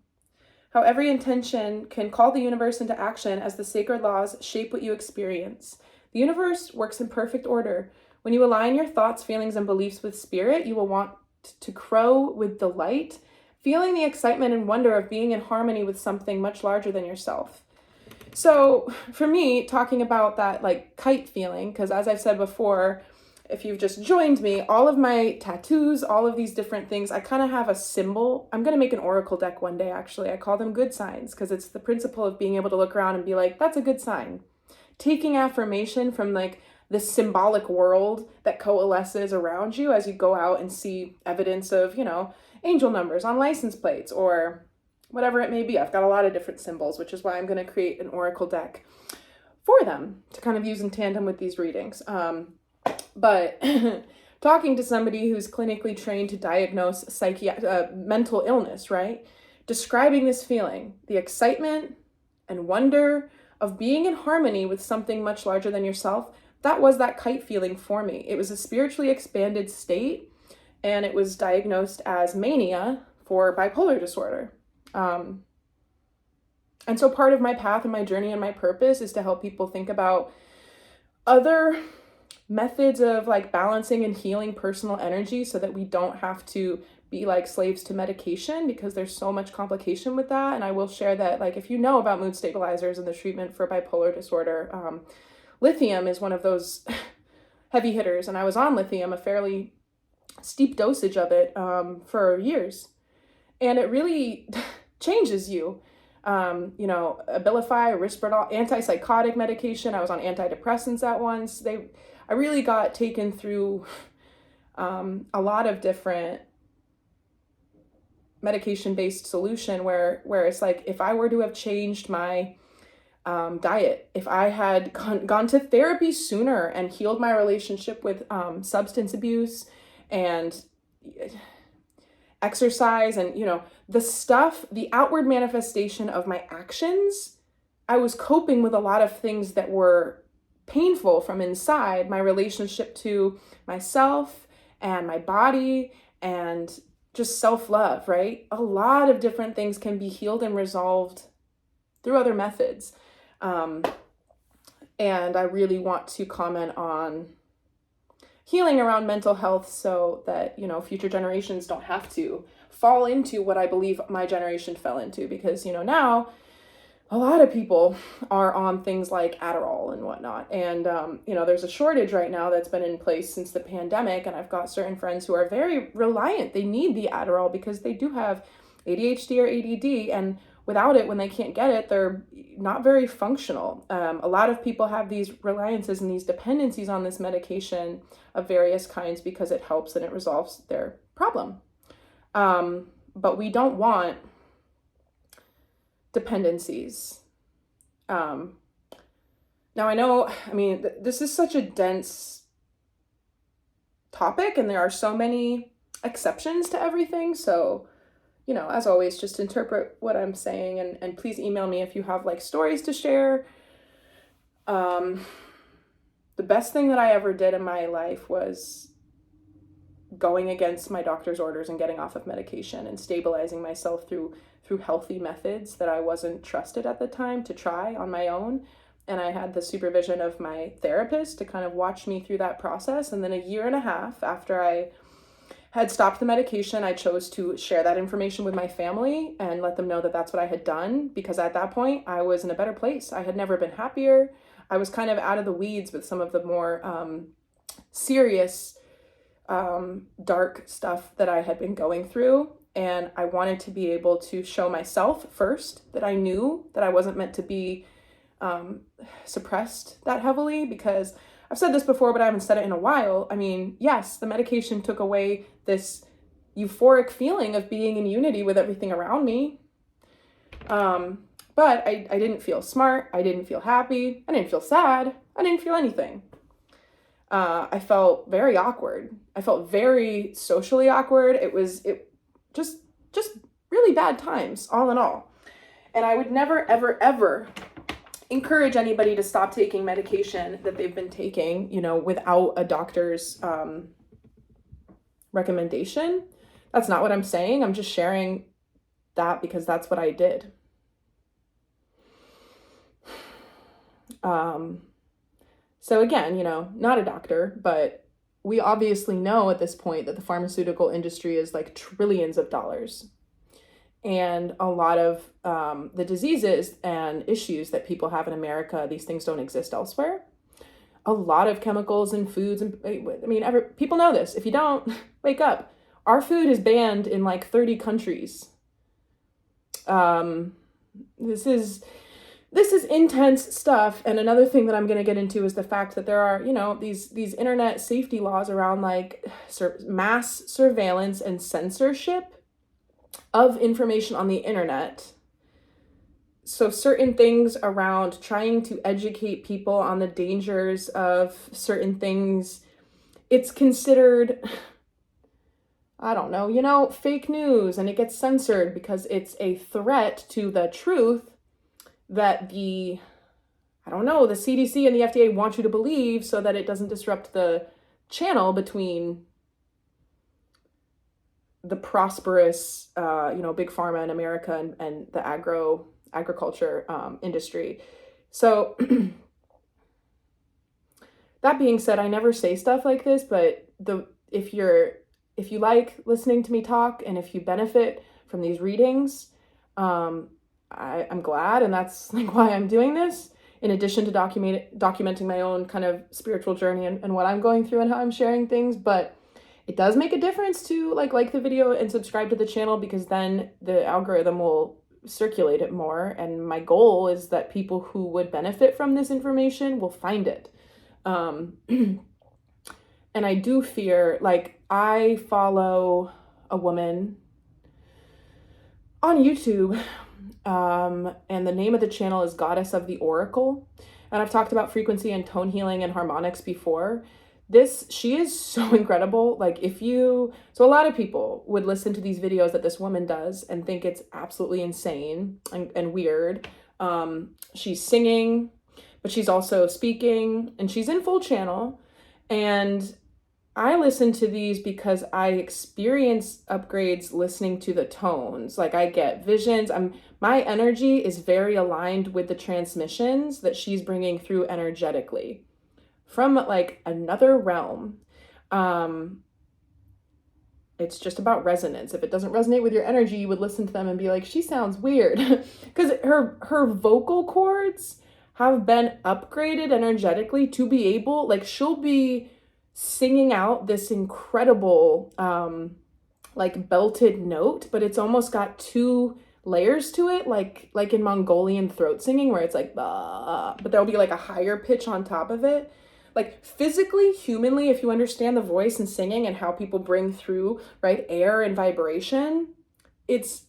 A: How every intention can call the universe into action as the sacred laws shape what you experience. The universe works in perfect order. When you align your thoughts, feelings, and beliefs with spirit, you will want to crow with delight, feeling the excitement and wonder of being in harmony with something much larger than yourself. So for me, talking about that like kite feeling, because as I've said before, if you've just joined me, all of my tattoos, all of these different things, I kind of have a symbol. I'm going to make an oracle deck one day, actually. I call them good signs because it's the principle of being able to look around and be like, that's a good sign. Taking affirmation from like this symbolic world that coalesces around you as you go out and see evidence of, angel numbers on license plates or whatever it may be. I've got a lot of different symbols, which is why I'm going to create an oracle deck for them to kind of use in tandem with these readings. But talking to somebody who's clinically trained to diagnose mental illness, right? Describing this feeling, the excitement and wonder of being in harmony with something much larger than yourself, that was that kite feeling for me. It was a spiritually expanded state, and it was diagnosed as mania for bipolar disorder. And so part of my path and my journey and my purpose is to help people think about other methods of like balancing and healing personal energy so that we don't have to be like slaves to medication because there's so much complication with that. And I will share that, like, if you know about mood stabilizers and the treatment for bipolar disorder, lithium is one of those heavy hitters. And I was on lithium, a fairly steep dosage of it, for years. And it really changes you. Abilify, Risperdal, antipsychotic medication. I was on antidepressants at once. I really got taken through a lot of different medication-based solution where it's like, if I were to have changed my diet, if I had gone to therapy sooner and healed my relationship with substance abuse and exercise and, the outward manifestation of my actions, I was coping with a lot of things that were painful from inside, my relationship to myself and my body and just self-love, right? A lot of different things can be healed and resolved through other methods. And I really want to comment on healing around mental health so that, future generations don't have to fall into what I believe my generation fell into, because, now a lot of people are on things like Adderall and whatnot. And, there's a shortage right now that's been in place since the pandemic. And I've got certain friends who are very reliant. They need the Adderall because they do have ADHD or ADD. And without it, when they can't get it, they're not very functional. A lot of people have these reliances and these dependencies on this medication of various kinds because it helps and it resolves their problem. But we don't want dependencies. Now this is such a dense topic and there are so many exceptions to everything. So, as always, just interpret what I'm saying and please email me if you have like stories to share. The best thing that I ever did in my life was going against my doctor's orders and getting off of medication and stabilizing myself through healthy methods that I wasn't trusted at the time to try on my own. And I had the supervision of my therapist to kind of watch me through that process. And then a year and a half after I had stopped the medication, I chose to share that information with my family and let them know that that's what I had done, because at that point I was in a better place. I had never been happier. I was kind of out of the weeds with some of the more serious dark stuff that I had been going through. And I wanted to be able to show myself first that I knew that I wasn't meant to be suppressed that heavily, because I've said this before, but I haven't said it in a while. I mean, yes, the medication took away this euphoric feeling of being in unity with everything around me. But I didn't feel smart. I didn't feel happy. I didn't feel sad. I didn't feel anything. I felt very awkward. I felt very socially awkward. It just really bad times, all in all. And I would never, ever, ever encourage anybody to stop taking medication that they've been taking, without a doctor's recommendation. That's not what I'm saying. I'm just sharing that because that's what I did. So again, not a doctor, but we obviously know at this point that the pharmaceutical industry is like trillions of dollars. And a lot of the diseases and issues that people have in America, these things don't exist elsewhere. A lot of chemicals in foods, and people know this. If you don't, wake up. Our food is banned in like 30 countries. This is intense stuff. And another thing that I'm going to get into is the fact that there are, these internet safety laws around like mass surveillance and censorship of information on the internet. So certain things around trying to educate people on the dangers of certain things, it's considered, I don't know, fake news, and it gets censored because it's a threat to the truth that the CDC and the FDA want you to believe, so that it doesn't disrupt the channel between the prosperous, big pharma in America and the agriculture industry. So that being said, I never say stuff like this, but if you're if you like listening to me talk and if you benefit from these readings, I'm glad, and that's like why I'm doing this, in addition to documenting my own kind of spiritual journey and what I'm going through and how I'm sharing things. But it does make a difference to like the video and subscribe to the channel, because then the algorithm will circulate it more, and my goal is that people who would benefit from this information will find it. And I do fear, like, I follow a woman on YouTube, and the name of the channel is Goddess of the Oracle. And I've talked about frequency and tone healing and harmonics before. She is so incredible. Like, so a lot of people would listen to these videos that this woman does and think it's absolutely insane and weird. She's singing, but she's also speaking, and she's in full channel. And I listen to these because I experience upgrades listening to the tones. Like, I get visions. My energy is very aligned with the transmissions that she's bringing through energetically from like another realm. It's just about resonance. If it doesn't resonate with your energy, you would listen to them and be like, she sounds weird. Because her vocal cords have been upgraded energetically to be able, like, she'll be singing out this incredible like belted note, but it's almost got two layers to it, like in Mongolian throat singing, where it's like bah, but there'll be like a higher pitch on top of it. Like, physically, humanly, if you understand the voice and singing and how people bring through, right, air and vibration, it's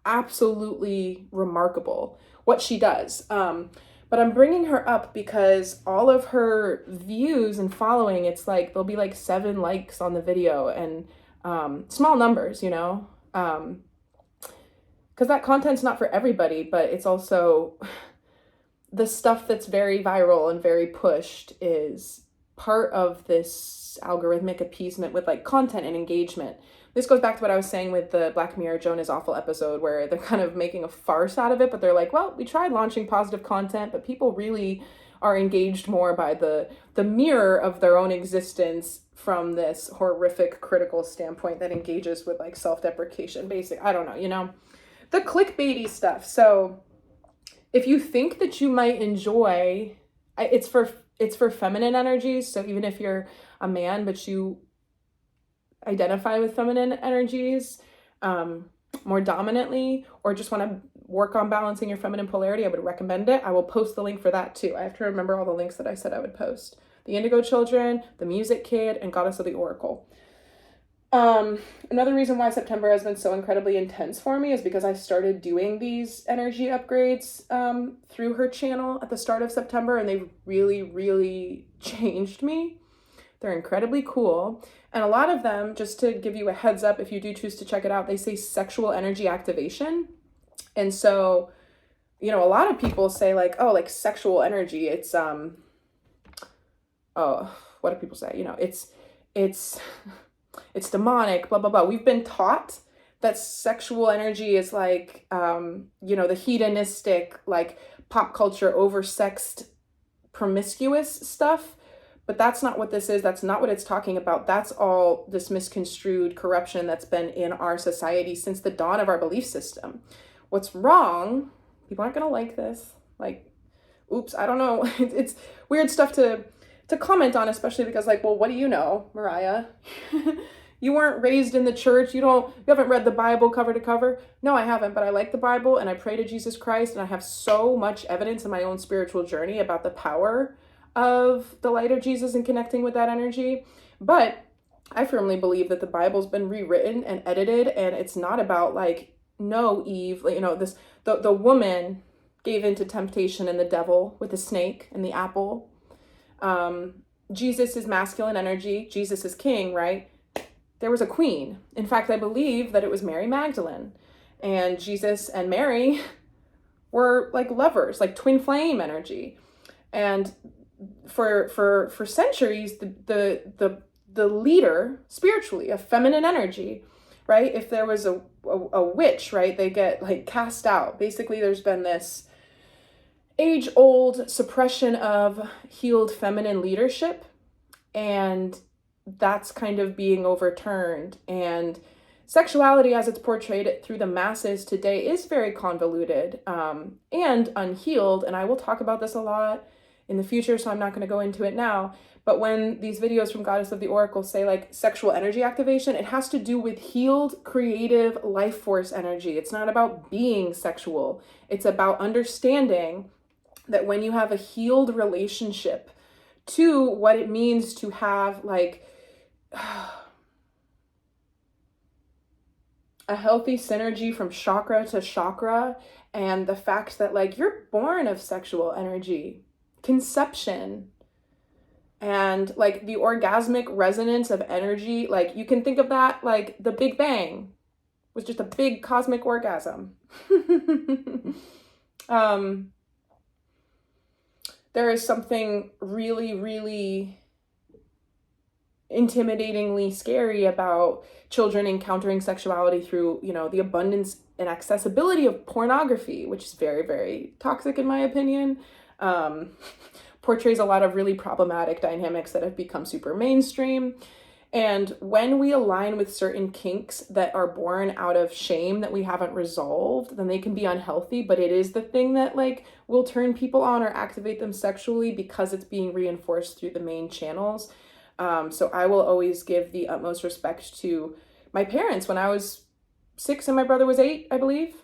A: absolutely remarkable what she does. But I'm bringing her up because all of her views and following, it's like, there'll be like 7 likes on the video, and small numbers, you know, because that content's not for everybody, but it's also the stuff that's very viral and very pushed is part of this algorithmic appeasement with like content and engagement. This goes back to what I was saying with the Black Mirror Joan is Awful episode, where they're kind of making a farce out of it, but they're like, well, we tried launching positive content, but people really are engaged more by the mirror of their own existence from this horrific critical standpoint that engages with like self-deprecation, I don't know, you know, the clickbaity stuff. So if you think that you might enjoy, it's for feminine energies. So even if you're a man, but you identify with feminine energies more dominantly, or just want to work on balancing your feminine polarity, I would recommend it. I will post the link for that too. I have to remember all the links that I said I would post. The Indigo Children, the Music Kid, and Goddess of the Oracle. Another reason why September has been so incredibly intense for me is because I started doing these energy upgrades through her channel at the start of September, and they've really, really changed me. They're incredibly cool. And a lot of them, just to give you a heads up, if you do choose to check it out, they say sexual energy activation. And so, you know, a lot of people say like, oh, like sexual energy, it's, oh, what do people say? You know, it's demonic, blah, blah, blah. We've been taught that sexual energy is like, you know, the hedonistic, like pop culture, oversexed, promiscuous stuff. But that's not what this is. That's not what it's talking about. That's all this misconstrued corruption that's been in our society since the dawn of our belief system. What's wrong, people aren't going to like this. Like, oops, I don't know. It's weird stuff to comment on, especially because like, well, what do you know, Mariah? You weren't raised in the church. You haven't read the Bible cover to cover. No, I haven't, but I like the Bible and I pray to Jesus Christ, and I have so much evidence in my own spiritual journey about the power of the light of Jesus and connecting with that energy. But I firmly believe that the Bible's been rewritten and edited, and it's not about like, no, Eve, you know, this, the woman gave into temptation and the devil with the snake and the apple. Jesus is masculine energy. Jesus is king, right? There was a queen. In fact, I believe that it was Mary Magdalene, and Jesus and Mary were like lovers, like twin flame energy. And for centuries, the leader spiritually of feminine energy, right? If there was a witch, right, they get like cast out. Basically, there's been this age-old suppression of healed feminine leadership, and that's kind of being overturned. And sexuality as it's portrayed through the masses today is very convoluted and unhealed. And I will talk about this a lot in the future, so I'm not going to go into it now. But when these videos from Goddess of the Oracle say like sexual energy activation, it has to do with healed, creative, life force energy. It's not about being sexual. It's about understanding that when you have a healed relationship to what it means to have like a healthy synergy from chakra to chakra, and the fact that like you're born of sexual energy, conception, and like the orgasmic resonance of energy, like you can think of that like the Big Bang was just a big cosmic orgasm. There is something really, really intimidatingly scary about children encountering sexuality through, you know, the abundance and accessibility of pornography, which is very, very toxic in my opinion. Portrays a lot of really problematic dynamics that have become super mainstream. And when we align with certain kinks that are born out of shame that we haven't resolved, then they can be unhealthy, but it is the thing that like will turn people on or activate them sexually because it's being reinforced through the main channels. So I will always give the utmost respect to my parents when I was 6 and my brother was 8, I believe.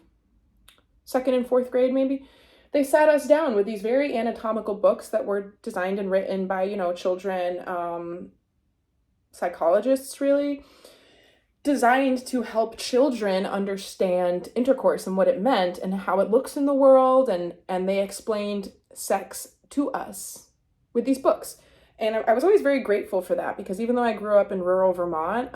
A: 2nd and 4th grade, maybe. They sat us down with these very anatomical books that were designed and written by, you know, children, psychologists really, designed to help children understand intercourse and what it meant and how it looks in the world. And they explained sex to us with these books. And I was always very grateful for that, because even though I grew up in rural Vermont,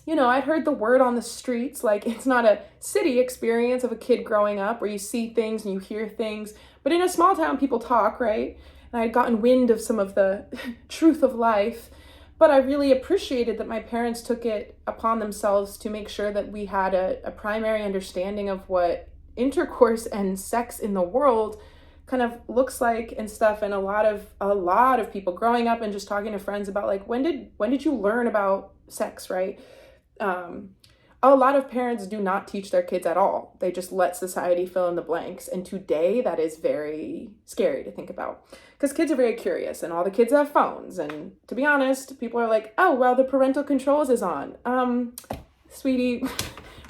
A: you know, I'd heard the word on the streets, like it's not a city experience of a kid growing up where you see things and you hear things, but in a small town, people talk, right? And I'd gotten wind of some of the truth of life, but I really appreciated that my parents took it upon themselves to make sure that we had a primary understanding of what intercourse and sex in the world kind of looks like and stuff. And a lot of people growing up and just talking to friends about like, when did you learn about sex, right? A lot of parents do not teach their kids at all. They just let society fill in the blanks. And today that is very scary to think about, because kids are very curious and all the kids have phones. And to be honest, people are like, oh, well, the parental controls is on. Sweetie,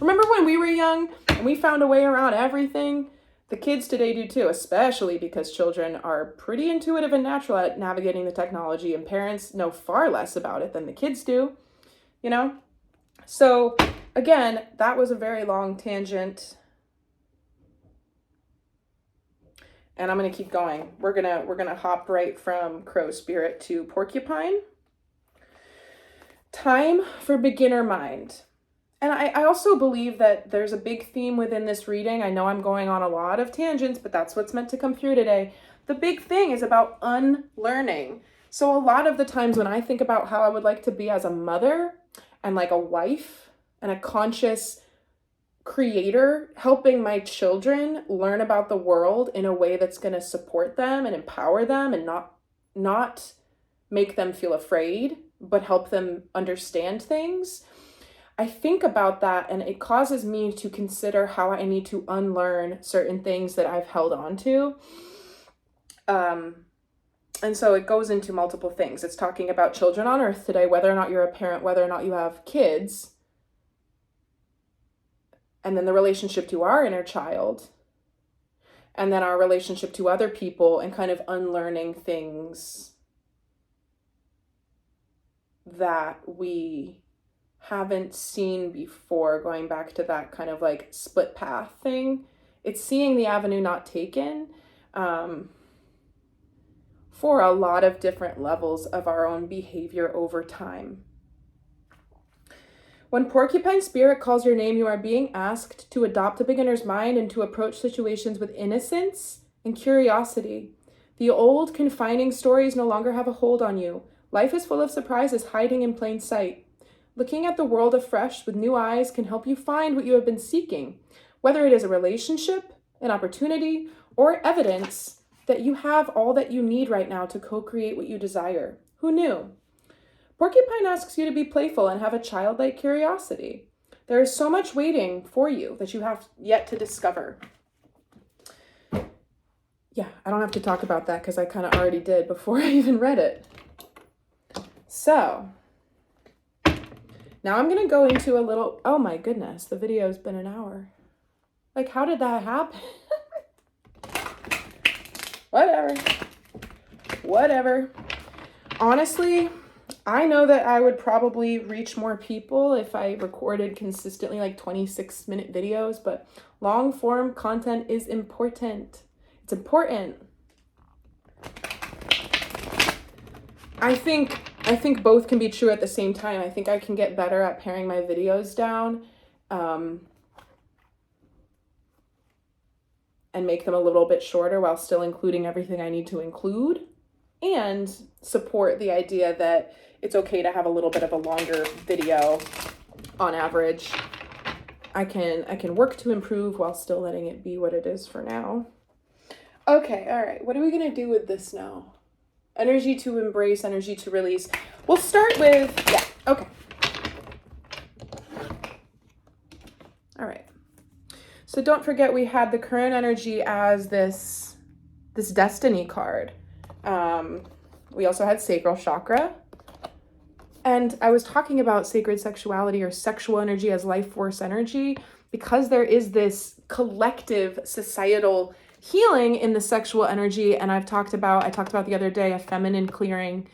A: remember when we were young and we found a way around everything? The kids today do too, especially because children are pretty intuitive and natural at navigating the technology, and parents know far less about it than the kids do, you know? So again, that was a very long tangent. And I'm going to keep going. We're going to hop right from crow spirit to porcupine. Time for beginner mind. And I also believe that there's a big theme within this reading. I know I'm going on a lot of tangents, but that's what's meant to come through today. The big thing is about unlearning. So a lot of the times when I think about how I would like to be as a mother and like a wife and a conscious creator, helping my children learn about the world in a way that's going to support them and empower them and not make them feel afraid, but help them understand things. I think about that and it causes me to consider how I need to unlearn certain things that I've held on to. And so it goes into multiple things. It's talking about children on earth today, whether or not you're a parent, whether or not you have kids, and then the relationship to our inner child, and then our relationship to other people, and kind of unlearning things that we haven't seen before, going back to that kind of like split path thing. It's seeing the avenue not taken for a lot of different levels of our own behavior over time. When porcupine spirit calls your name, you are being asked to adopt a beginner's mind and to approach situations with innocence and curiosity. The old confining stories no longer have a hold on you. Life is full of surprises hiding in plain sight. Looking at the world afresh with new eyes can help you find what you have been seeking, whether it is a relationship, an opportunity, or evidence that you have all that you need right now to co-create what you desire. Who knew? Porcupine asks you to be playful and have a childlike curiosity. There is so much waiting for you that you have yet to discover. Yeah, I don't have to talk about that because I kind of already did before I even read it. So, now I'm going to go into a little, oh my goodness, the video's been an hour. Like, how did that happen? Whatever. Honestly, I know that I would probably reach more people if I recorded consistently like 26-minute videos, but long form content is important. It's important. I think both can be true at the same time. I think I can get better at paring my videos down and make them a little bit shorter while still including everything I need to include, and support the idea that it's okay to have a little bit of a longer video on average. I can work to improve while still letting it be what it is for now. Okay, all right. What are we going to do with this now? Energy to embrace, energy to release. We'll start with, yeah, okay. All right. So don't forget we had the current energy as this destiny card. We also had sacral chakra. And I was talking about sacred sexuality or sexual energy as life force energy because there is this collective societal healing in the sexual energy. And I talked about the other day, a feminine clearing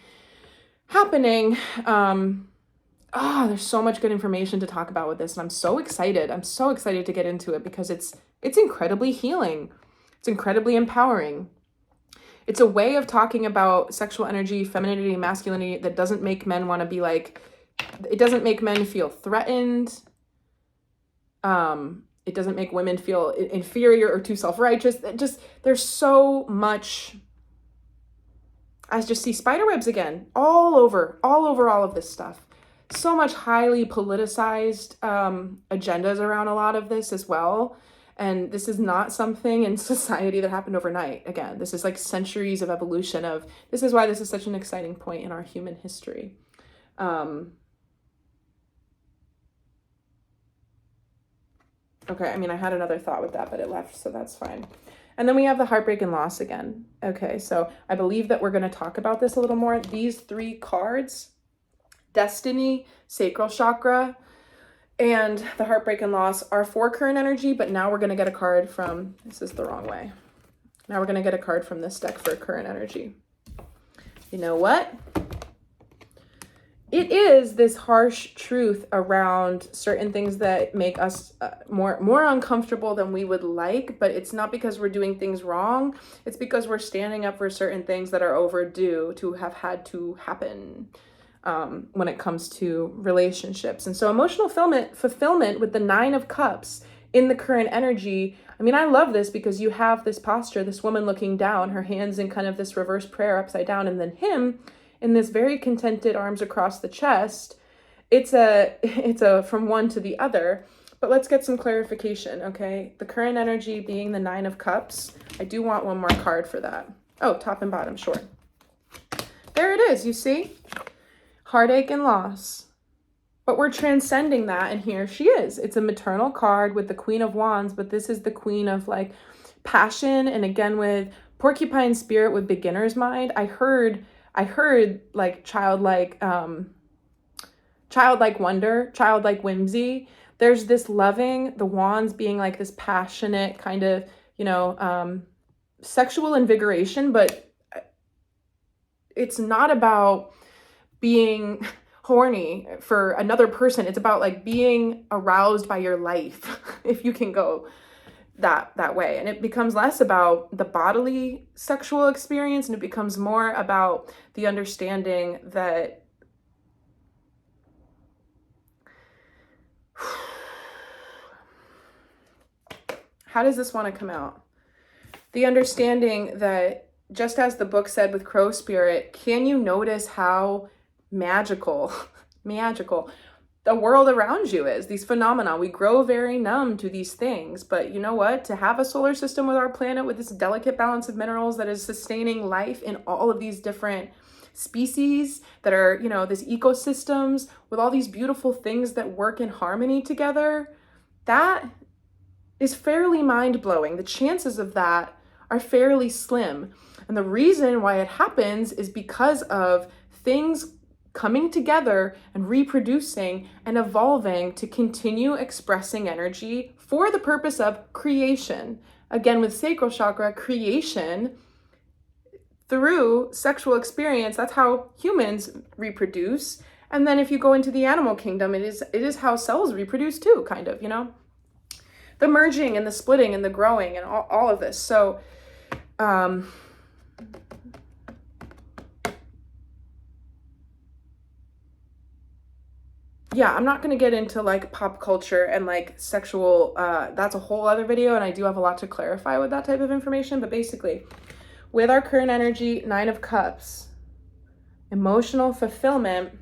A: happening. There's so much good information to talk about with this. And I'm so excited. I'm so excited to get into it because it's incredibly healing. It's incredibly empowering. It's a way of talking about sexual energy, femininity, masculinity that doesn't make men want to be like, it doesn't make men feel threatened. It doesn't make women feel inferior or too self-righteous. There's so much. I just see spider webs again, all over all of this stuff. So much highly politicized agendas around a lot of this as well. And this is not something in society that happened overnight. Again, this is like centuries of evolution of, this is why this is such an exciting point in our human history. Okay, I mean, I had another thought with that, but it left, so that's fine. And then we have the heartbreak and loss again. Okay, so I believe that we're going to talk about this a little more. These three cards, destiny, sacral chakra, and the heartbreak and loss are for current energy, but now we're going to get a card from, this is the wrong way. Now we're going to get a card from this deck for current energy. You know what? It is this harsh truth around certain things that make us more uncomfortable than we would like, but it's not because we're doing things wrong. It's because we're standing up for certain things that are overdue to have had to happen when it comes to relationships. And so emotional fulfillment with the 9 of Cups in the current energy. I mean, I love this because you have this posture, this woman looking down, her hands in kind of this reverse prayer upside down, and then him in this very contented arms across the chest. It's a from one to the other, but let's get some clarification, okay? The current energy being the 9 of Cups. I do want one more card for that. Oh, top and bottom, sure. There it is, you see? Heartache and loss. But we're transcending that, and here she is. It's a maternal card with the Queen of Wands, but this is the Queen of like passion, and again with porcupine spirit with beginner's mind. I heard like childlike wonder, childlike whimsy. There's this loving, the wands being like this passionate kind of, sexual invigoration, but it's not about being horny for another person. It's about like being aroused by your life, if you can go that way. And it becomes less about the bodily sexual experience, and it becomes more about the understanding that how does this want to come out? The understanding that, just as the book said with Crow Spirit, can you notice how magical the world around you is? These phenomena, we grow very numb to these things, but you know what? To have a solar system with our planet with this delicate balance of minerals that is sustaining life in all of these different species that are, you know, these ecosystems with all these beautiful things that work in harmony together, that is fairly mind-blowing. The chances of that are fairly slim. And the reason why it happens is because of things coming together and reproducing and evolving to continue expressing energy for the purpose of creation. Again, with sacral chakra, creation through sexual experience, that's how humans reproduce. And then if you go into the animal kingdom, it is how cells reproduce too, kind of, you know? The merging and the splitting and the growing and all of this. So, yeah, I'm not going to get into like pop culture and like sexual, that's a whole other video, and I do have a lot to clarify with that type of information. But basically, with our current energy, 9 of Cups, emotional fulfillment,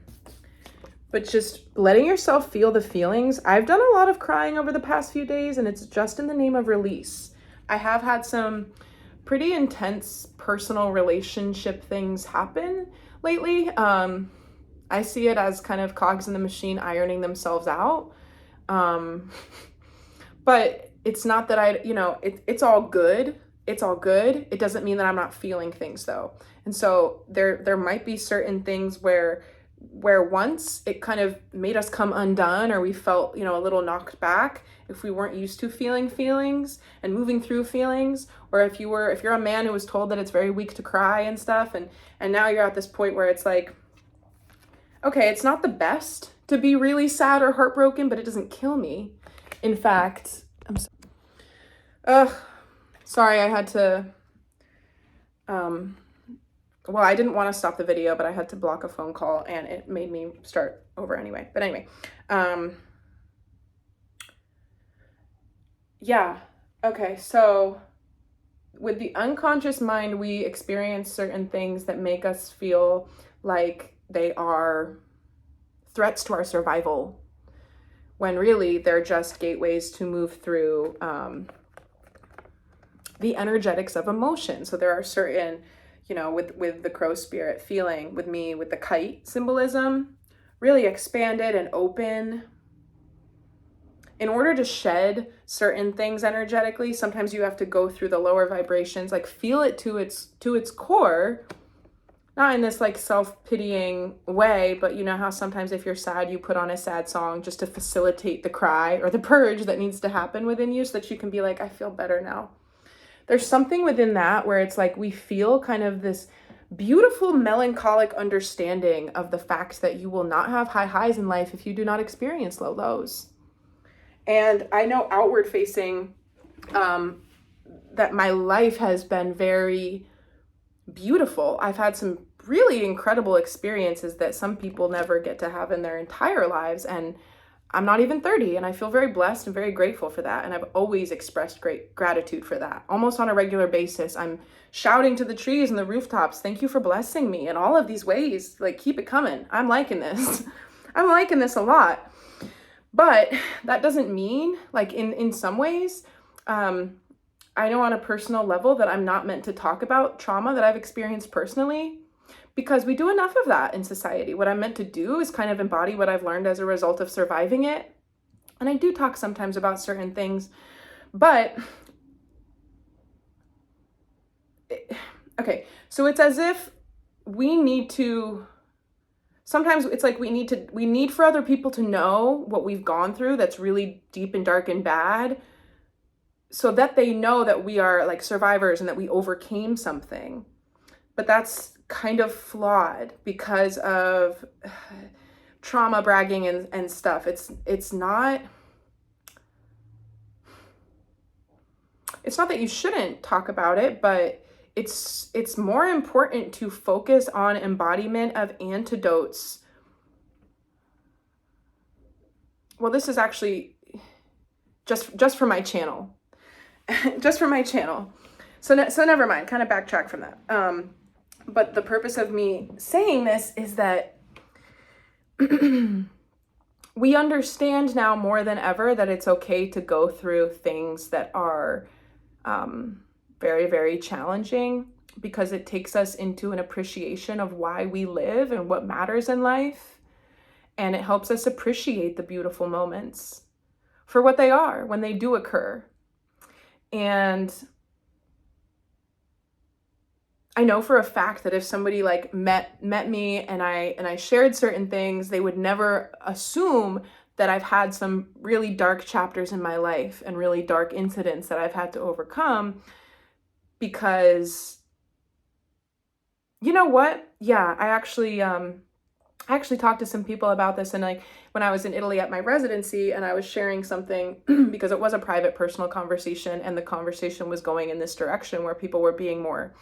A: but just letting yourself feel the feelings. I've done a lot of crying over the past few days, and it's just in the name of release. I have had some pretty intense personal relationship things happen lately. I see it as kind of cogs in the machine ironing themselves out. But it's not that it's all good. It's all good. It doesn't mean that I'm not feeling things though. And so there might be certain things where once it kind of made us come undone, or we felt, you know, a little knocked back if we weren't used to feeling feelings and moving through feelings, or if you're a man who was told that it's very weak to cry and stuff, and now you're at this point where it's like, okay, it's not the best to be really sad or heartbroken, but it doesn't kill me. In fact, sorry, I had to, well, I didn't want to stop the video, but I had to block a phone call and it made me start over anyway. But anyway, yeah, okay, so with the unconscious mind, we experience certain things that make us feel like they are threats to our survival, when really they're just gateways to move through the energetics of emotion. So there are certain, you know, with the crow spirit feeling, with me, with the kite symbolism, really expanded and open. In order to shed certain things energetically, sometimes you have to go through the lower vibrations, like feel it to its core, not in this like self-pitying way, but you know how sometimes if you're sad, you put on a sad song just to facilitate the cry or the purge that needs to happen within you so that you can be like, I feel better now. There's something within that where it's like we feel kind of this beautiful melancholic understanding of the fact that you will not have high highs in life if you do not experience low lows. And I know outward facing, that my life has been very beautiful. I've had some really incredible experiences that some people never get to have in their entire lives. And I'm not even 30, and I feel very blessed and very grateful for that. And I've always expressed great gratitude for that. Almost on a regular basis, I'm shouting to the trees and the rooftops, thank you for blessing me in all of these ways. Like, keep it coming. I'm liking this. I'm liking this a lot. But that doesn't mean, like, in some ways, I know on a personal level that I'm not meant to talk about trauma that I've experienced personally, because we do enough of that in society. What I'm meant to do is kind of embody what I've learned as a result of surviving it. And I do talk sometimes about certain things, but okay, so it's as if we need to, sometimes it's like we need for other people to know what we've gone through that's really deep and dark and bad, so that they know that we are like survivors and that we overcame something. But that's kind of flawed because of trauma bragging and stuff. It's not that you shouldn't talk about it, but it's more important to focus on embodiment of antidotes. Well, this is actually just for my channel. Just for my channel. So never mind, kind of backtrack from that. But the purpose of me saying this is that we understand now more than ever that it's okay to go through things that are very, very challenging, because it takes us into an appreciation of why we live and what matters in life. And it helps us appreciate the beautiful moments for what they are when they do occur. And I know for a fact that if somebody like met me and I shared certain things, they would never assume that I've had some really dark chapters in my life and really dark incidents that I've had to overcome, because you know what? Yeah, I actually talked to some people about this, and like when I was in Italy at my residency and I was sharing something because it was a private personal conversation, and the conversation was going in this direction where people were being more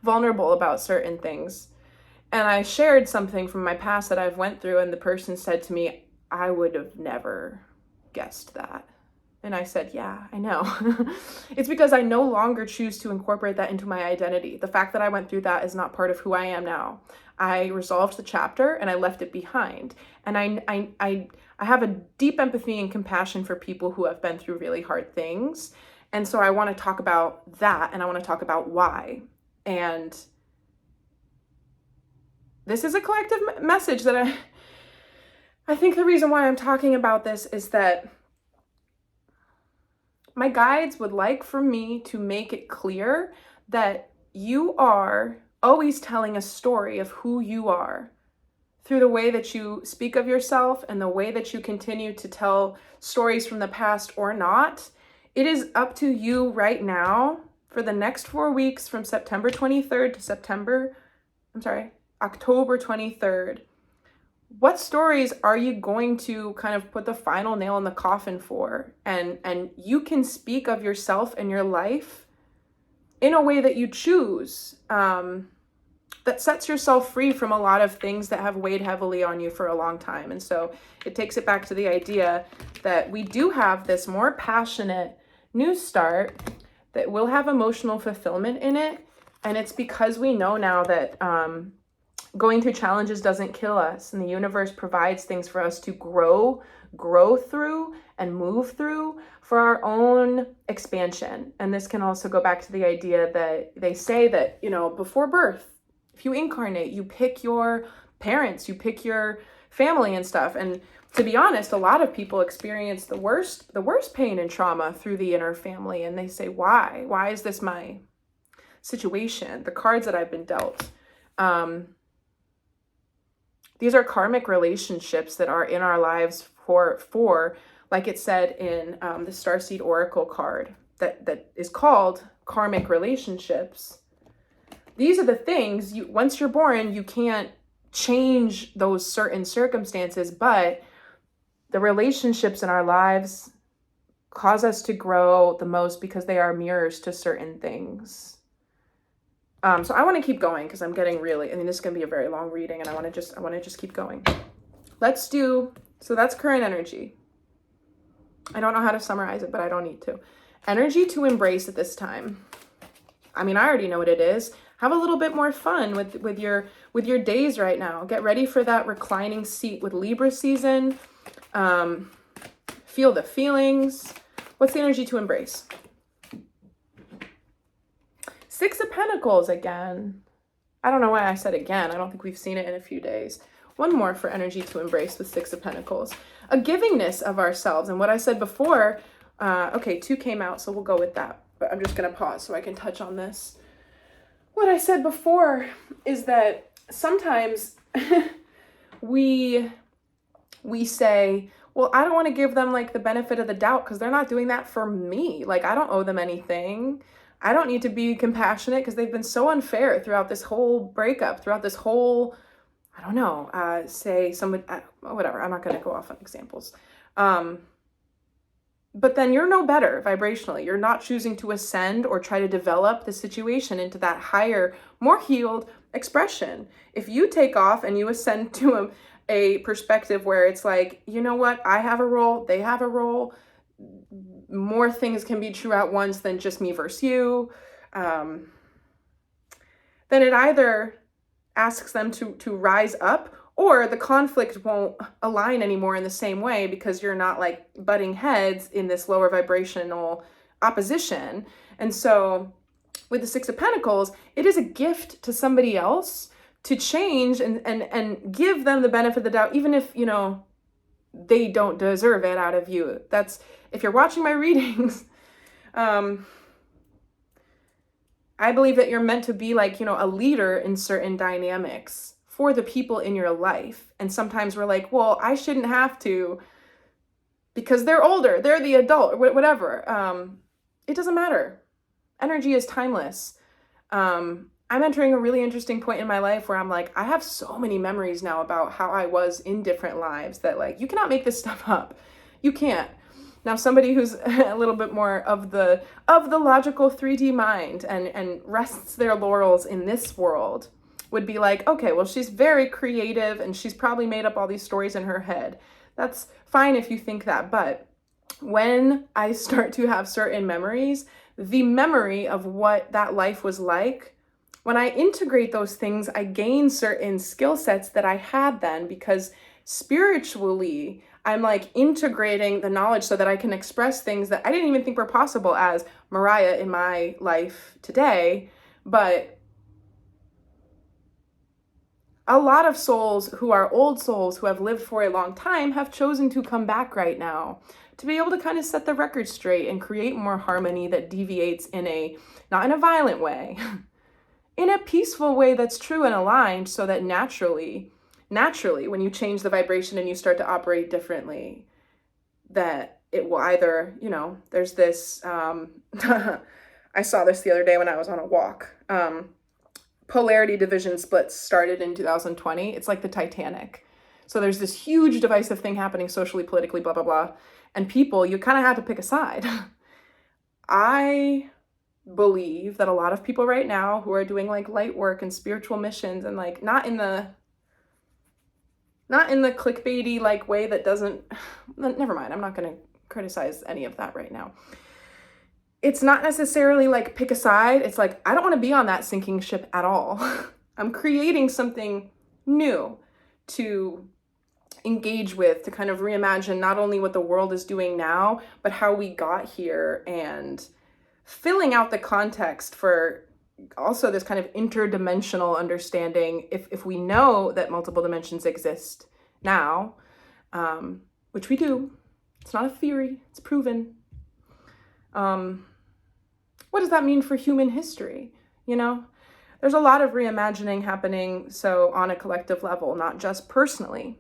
A: vulnerable about certain things. And I shared something from my past that I've went through, and the person said to me, I would have never guessed that. And I said, yeah, I know. It's because I no longer choose to incorporate that into my identity. The fact that I went through that is not part of who I am now. I resolved the chapter and I left it behind. And I have a deep empathy and compassion for people who have been through really hard things. And so I want to talk about that, and I want to talk about why. And this is a collective message that I think the reason why I'm talking about this is that my guides would like for me to make it clear that you are always telling a story of who you are through the way that you speak of yourself and the way that you continue to tell stories from the past or not. It is up to you right now for the next 4 weeks from September 23rd to October 23rd. What stories are you going to kind of put the final nail in the coffin for? And you can speak of yourself and your life in a way that you choose, that sets yourself free from a lot of things that have weighed heavily on you for a long time. And so it takes it back to the idea that we do have this more passionate new start that will have emotional fulfillment in it. And it's because we know now that going through challenges doesn't kill us, and the universe provides things for us to grow through and move through for our own expansion. And this can also go back to the idea that they say that, you know, before birth, if you incarnate, you pick your parents, you pick your family and stuff. And to be honest, a lot of people experience the worst pain and trauma through the inner family. And they say, why is this my situation? The cards that I've been dealt. These are karmic relationships that are in our lives for like it said in the Starseed Oracle card that is called karmic relationships. These are the things, once you're born, you can't change those certain circumstances, but the relationships in our lives cause us to grow the most because they are mirrors to certain things. So I want to keep going because I'm getting this is going to be a very long reading, and I want to just keep going. So that's current energy. I don't know how to summarize it, but I don't need to. Energy to embrace at this time. I mean, I already know what it is. Have a little bit more fun with your days right now. Get ready for that reclining seat with Libra season. Feel the feelings. What's the energy to embrace? Six of Pentacles again. I don't know why I said again. I don't think we've seen it in a few days. One more for energy to embrace with Six of Pentacles. A givingness of ourselves. And what I said before, okay, 2 came out, so we'll go with that. But I'm just going to pause so I can touch on this. What I said before is that sometimes we say, well, I don't want to give them like the benefit of the doubt because they're not doing that for me. Like, I don't owe them anything. I don't need to be compassionate because they've been so unfair throughout this whole breakup, throughout this whole, I don't know, say someone, whatever. I'm not going to go off on examples. But then you're no better vibrationally. You're not choosing to ascend or try to develop the situation into that higher, more healed expression. If you take off and you ascend to a perspective where it's like, you know what, I have a role, they have a role, more things can be true at once than just me versus you, then it either asks them to rise up, or the conflict won't align anymore in the same way because you're not like butting heads in this lower vibrational opposition. And so with the Six of Pentacles, it is a gift to somebody else to change and give them the benefit of the doubt, even if, you know, they don't deserve it out of you. That's, if you're watching my readings, I believe that you're meant to be like, you know, a leader in certain dynamics for the people in your life. And sometimes we're like, well, I shouldn't have to because they're older, they're the adult, or whatever. It doesn't matter. Energy is timeless. I'm entering a really interesting point in my life where I'm like, I have so many memories now about how I was in different lives that, like, you cannot make this stuff up. You can't. Now, somebody who's a little bit more of the logical 3D mind and rests their laurels in this world would be like, okay, well, she's very creative and she's probably made up all these stories in her head. That's fine if you think that. But when I start to have certain memories, the memory of what that life was like, when I integrate those things, I gain certain skill sets that I had then, because spiritually, I'm like integrating the knowledge so that I can express things that I didn't even think were possible as Mariah in my life today. But a lot of souls who are old souls who have lived for a long time have chosen to come back right now to be able to kind of set the record straight and create more harmony that deviates in a, not in a violent way, in a peaceful way that's true and aligned, so that naturally, when you change the vibration and you start to operate differently, that it will either, you know, there's this, I saw this the other day when I was on a walk. Polarity division splits started in 2020. It's like the Titanic. So there's this huge divisive thing happening socially, politically, blah, blah, blah. And people, you kind of have to pick a side. I believe that a lot of people right now who are doing like light work and spiritual missions and like not in the clickbaity like way that doesn't, never mind, I'm not going to criticize any of that right now. It's not necessarily like pick a side. It's like, I don't want to be on that sinking ship at all. I'm creating something new to engage with, to kind of reimagine not only what the world is doing now, but how we got here, and filling out the context for also this kind of interdimensional understanding. If we know that multiple dimensions exist now, which we do, it's not a theory, it's proven. What does that mean for human history? You know, there's a lot of reimagining happening, so on a collective level, not just personally.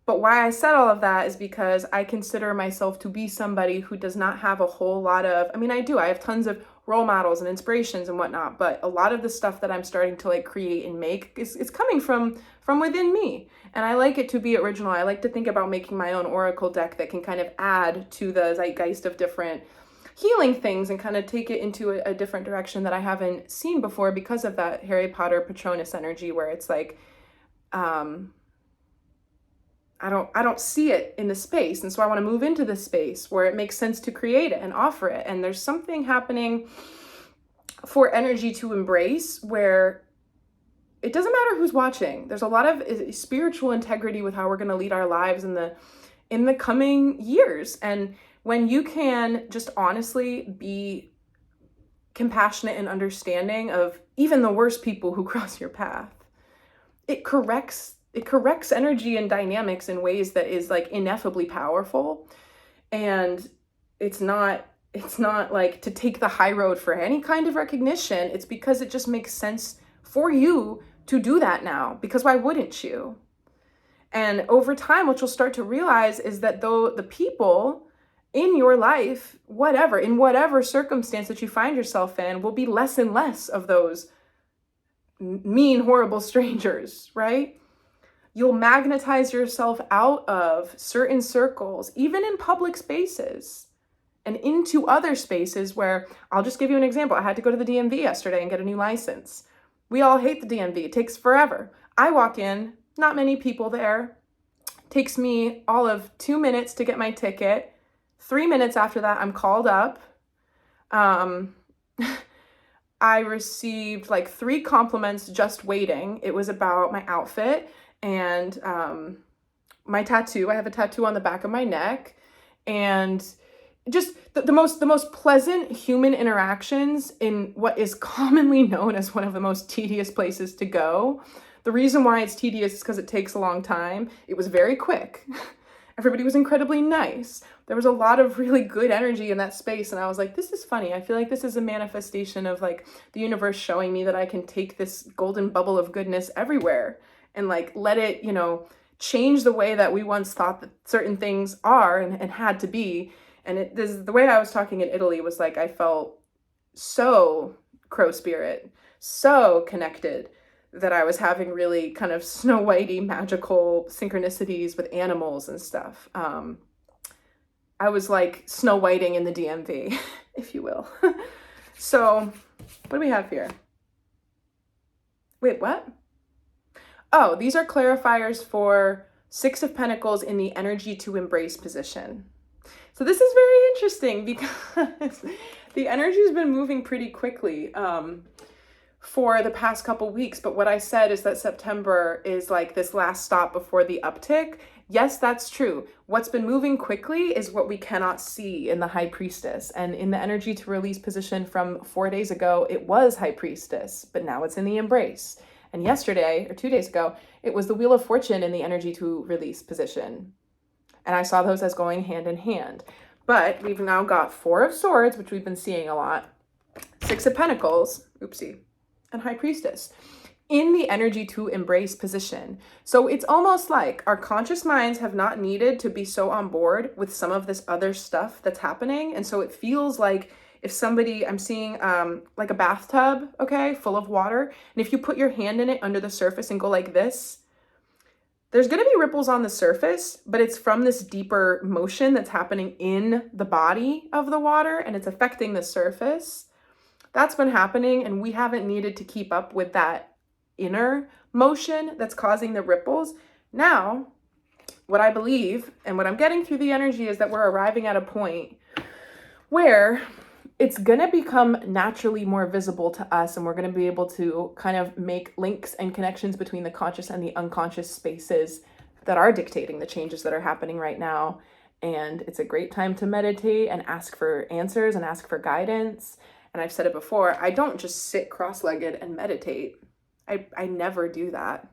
A: But why I said all of that is because I consider myself to be somebody who does not have a whole lot of, I mean, I do, I have tons of role models and inspirations and whatnot, but a lot of the stuff that I'm starting to like create and make is coming from within me. And I like it to be original. I like to think about making my own oracle deck that can kind of add to the zeitgeist of different healing things and kind of take it into a different direction that I haven't seen before, because of that Harry Potter Patronus energy, where it's like, I don't see it in the space. And so I want to move into the space where it makes sense to create it and offer it. And there's something happening for energy to embrace where it doesn't matter who's watching. There's a lot of spiritual integrity with how we're going to lead our lives in the coming years. And when you can just honestly be compassionate and understanding of even the worst people who cross your path, it corrects energy and dynamics in ways that is like ineffably powerful. And it's not like to take the high road for any kind of recognition. It's because it just makes sense for you to do that now, because why wouldn't you? And over time, what you'll start to realize is that though the people in your life, in whatever circumstance that you find yourself in, will be less and less of those mean, horrible strangers, right? You'll magnetize yourself out of certain circles, even in public spaces, and into other spaces where, I'll just give you an example. I had to go to the DMV yesterday and get a new license. We all hate the DMV. It takes forever. I walk in, not many people there. It takes me all of 2 minutes to get my ticket. 3 minutes after that, I'm called up. I received like 3 compliments just waiting. It was about my outfit and my tattoo. I have a tattoo on the back of my neck, and just the most pleasant human interactions in what is commonly known as one of the most tedious places to go. The reason why it's tedious is because it takes a long time. It was very quick. Everybody was incredibly nice. There was a lot of really good energy in that space. And I was like, this is funny. I feel like this is a manifestation of like the universe showing me that I can take this golden bubble of goodness everywhere and like let it, you know, change the way that we once thought that certain things are and had to be. And the way I was talking in Italy was like, I felt so crow spirit, so connected, that I was having really kind of Snow Whitey magical synchronicities with animals and stuff. I was like Snow Whiting in the DMV, if you will. So what do we have here? Wait, what? Oh, these are clarifiers for Six of Pentacles in the energy to embrace position. So this is very interesting because the energy has been moving pretty quickly for the past couple weeks. But what I said is that September is like this last stop before the uptick. Yes, that's true. What's been moving quickly is what we cannot see in the High Priestess. And in the energy to release position from 4 days ago, it was High Priestess, but now it's in the embrace. And yesterday, or 2 days ago, it was the Wheel of Fortune in the energy to release position. And I saw those as going hand in hand. But we've now got Four of Swords, which we've been seeing a lot, Six of Pentacles, oopsie, and High Priestess in the energy to embrace position. So it's almost like our conscious minds have not needed to be so on board with some of this other stuff that's happening. And so it feels like if somebody, I'm seeing like a bathtub, okay, full of water. And if you put your hand in it under the surface and go like this, there's going to be ripples on the surface, but it's from this deeper motion that's happening in the body of the water and it's affecting the surface. That's been happening, and we haven't needed to keep up with that inner motion that's causing the ripples. Now, what I believe and what I'm getting through the energy is that we're arriving at a point where it's going to become naturally more visible to us, and we're going to be able to kind of make links and connections between the conscious and the unconscious spaces that are dictating the changes that are happening right now. And it's a great time to meditate and ask for answers and ask for guidance. And I've said it before, I don't just sit cross-legged and meditate. I never do that.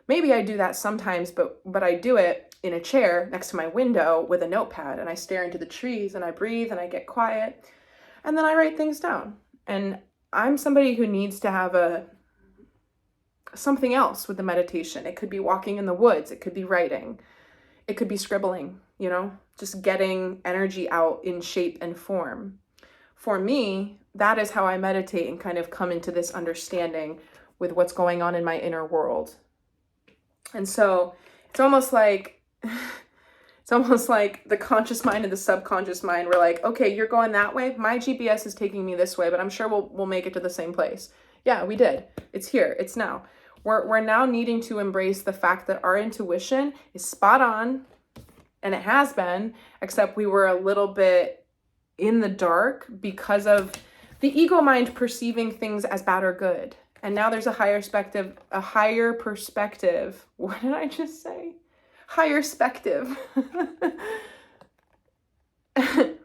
A: Maybe I do that sometimes, but I do it in a chair next to my window with a notepad, and I stare into the trees and I breathe and I get quiet and then I write things down. And I'm somebody who needs to have something else with the meditation. It could be walking in the woods. It could be writing. It could be scribbling, you know, just getting energy out in shape and form. For me, that is how I meditate and kind of come into this understanding with what's going on in my inner world. And so it's almost like the conscious mind and the subconscious mind were like, okay, you're going that way. My GPS is taking me this way, but I'm sure we'll make it to the same place. Yeah, we did. It's here. It's now. We're now needing to embrace the fact that our intuition is spot on, and it has been, except we were a little bit in the dark because of the ego mind perceiving things as bad or good. And now there's a higher perspective. What did I just say? Higher perspective. I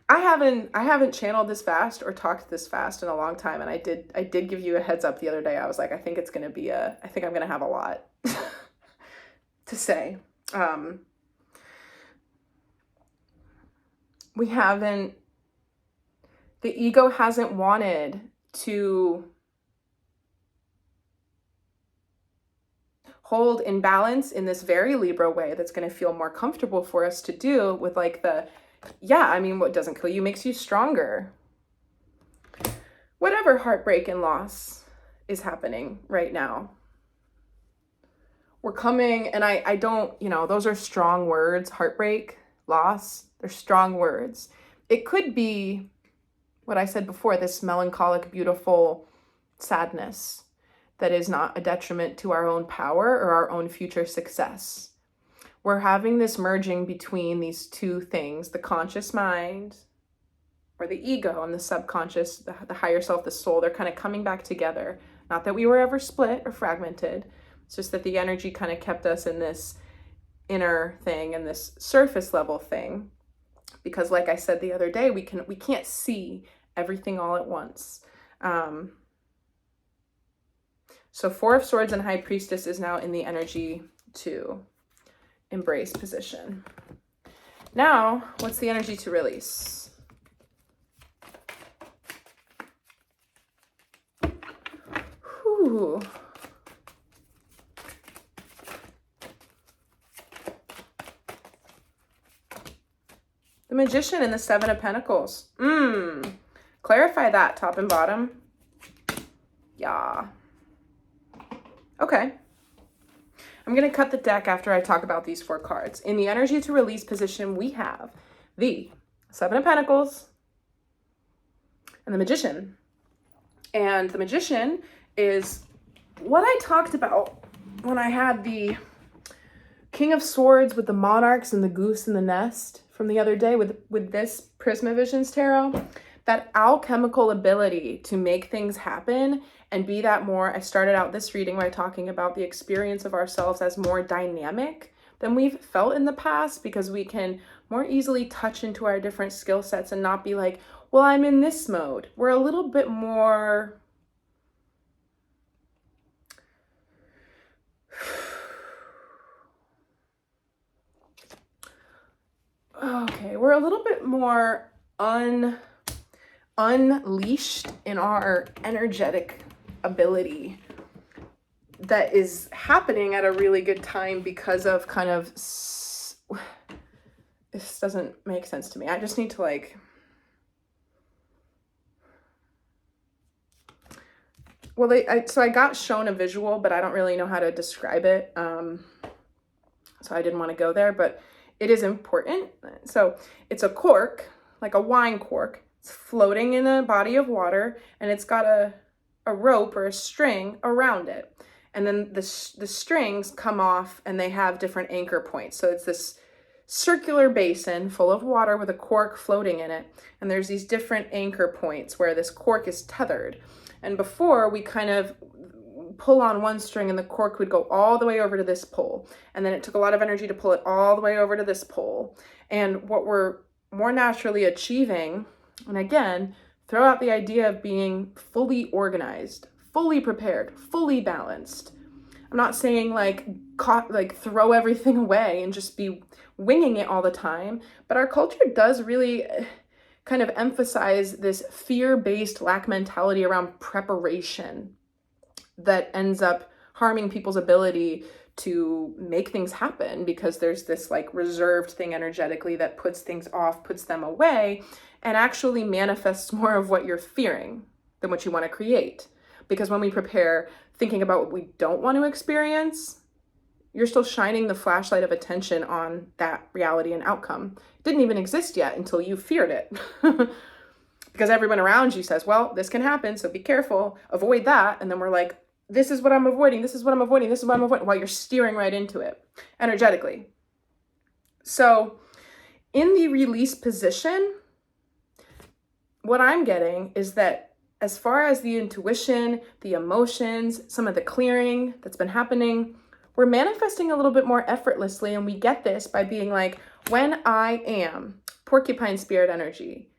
A: haven't channeled this fast or talked this fast in a long time. And I did give you a heads up the other day. I was like, I think I'm going to have a lot to say. The ego hasn't wanted to hold in balance in this very Libra way that's going to feel more comfortable for us to do with like what doesn't kill you makes you stronger. Whatever heartbreak and loss is happening right now. We're coming, and I don't, those are strong words, heartbreak, loss, they're strong words. It could be what I said before, this melancholic, beautiful sadness that is not a detriment to our own power or our own future success. We're having this merging between these two things, the conscious mind or the ego and the subconscious, the higher self, the soul. They're kind of coming back together. Not that we were ever split or fragmented. It's just that the energy kind of kept us in this inner thing and this surface level thing. because like I said the other day, we can't see everything all at once. So Four of Swords and High Priestess is now in the energy to embrace position. Now, what's the energy to release? Whew. The Magician and the Seven of Pentacles. Clarify that, top and bottom. Yeah. Okay. I'm going to cut the deck after I talk about these 4 cards. In the energy to release position, we have the Seven of Pentacles and the Magician. And the Magician is what I talked about when I had the King of Swords with the monarchs and the goose in the nest from the other day with this Prismavisions tarot. That alchemical ability to make things happen and be that more, I started out this reading by talking about the experience of ourselves as more dynamic than we've felt in the past, because we can more easily touch into our different skill sets and not be like, well, I'm in this mode. We're a little bit more we're a little bit more unleashed in our energetic ability that is happening at a really good time because of kind of, this doesn't make sense to me. I just need to like, well, so I got shown a visual, but I don't really know how to describe it. So I didn't want to go there, but it is important. So it's a cork, like a wine cork. It's floating in a body of water, and it's got a rope or a string around it. And then the strings come off and they have different anchor points. So it's this circular basin full of water with a cork floating in it. And there's these different anchor points where this cork is tethered. And before, we kind of pull on one string and the cork would go all the way over to this pole. And then it took a lot of energy to pull it all the way over to this pole. And what we're more naturally achieving, and again, throw out the idea of being fully organized, fully prepared, fully balanced. I'm not saying like throw everything away and just be winging it all the time, but our culture does really kind of emphasize this fear-based lack mentality around preparation that ends up harming people's ability to make things happen, because there's this like reserved thing energetically that puts things off, puts them away, and actually manifests more of what you're fearing than what you want to create. Because when we prepare thinking about what we don't want to experience, you're still shining the flashlight of attention on that reality and outcome. It didn't even exist yet until you feared it. Because everyone around you says, well, this can happen, so be careful, avoid that. And then we're like, this is what I'm avoiding, this is what I'm avoiding, this is what I'm avoiding, while you're steering right into it energetically. So in the release position, what I'm getting is that as far as the intuition, the emotions, some of the clearing that's been happening, we're manifesting a little bit more effortlessly. And we get this by being like, when I am porcupine spirit energy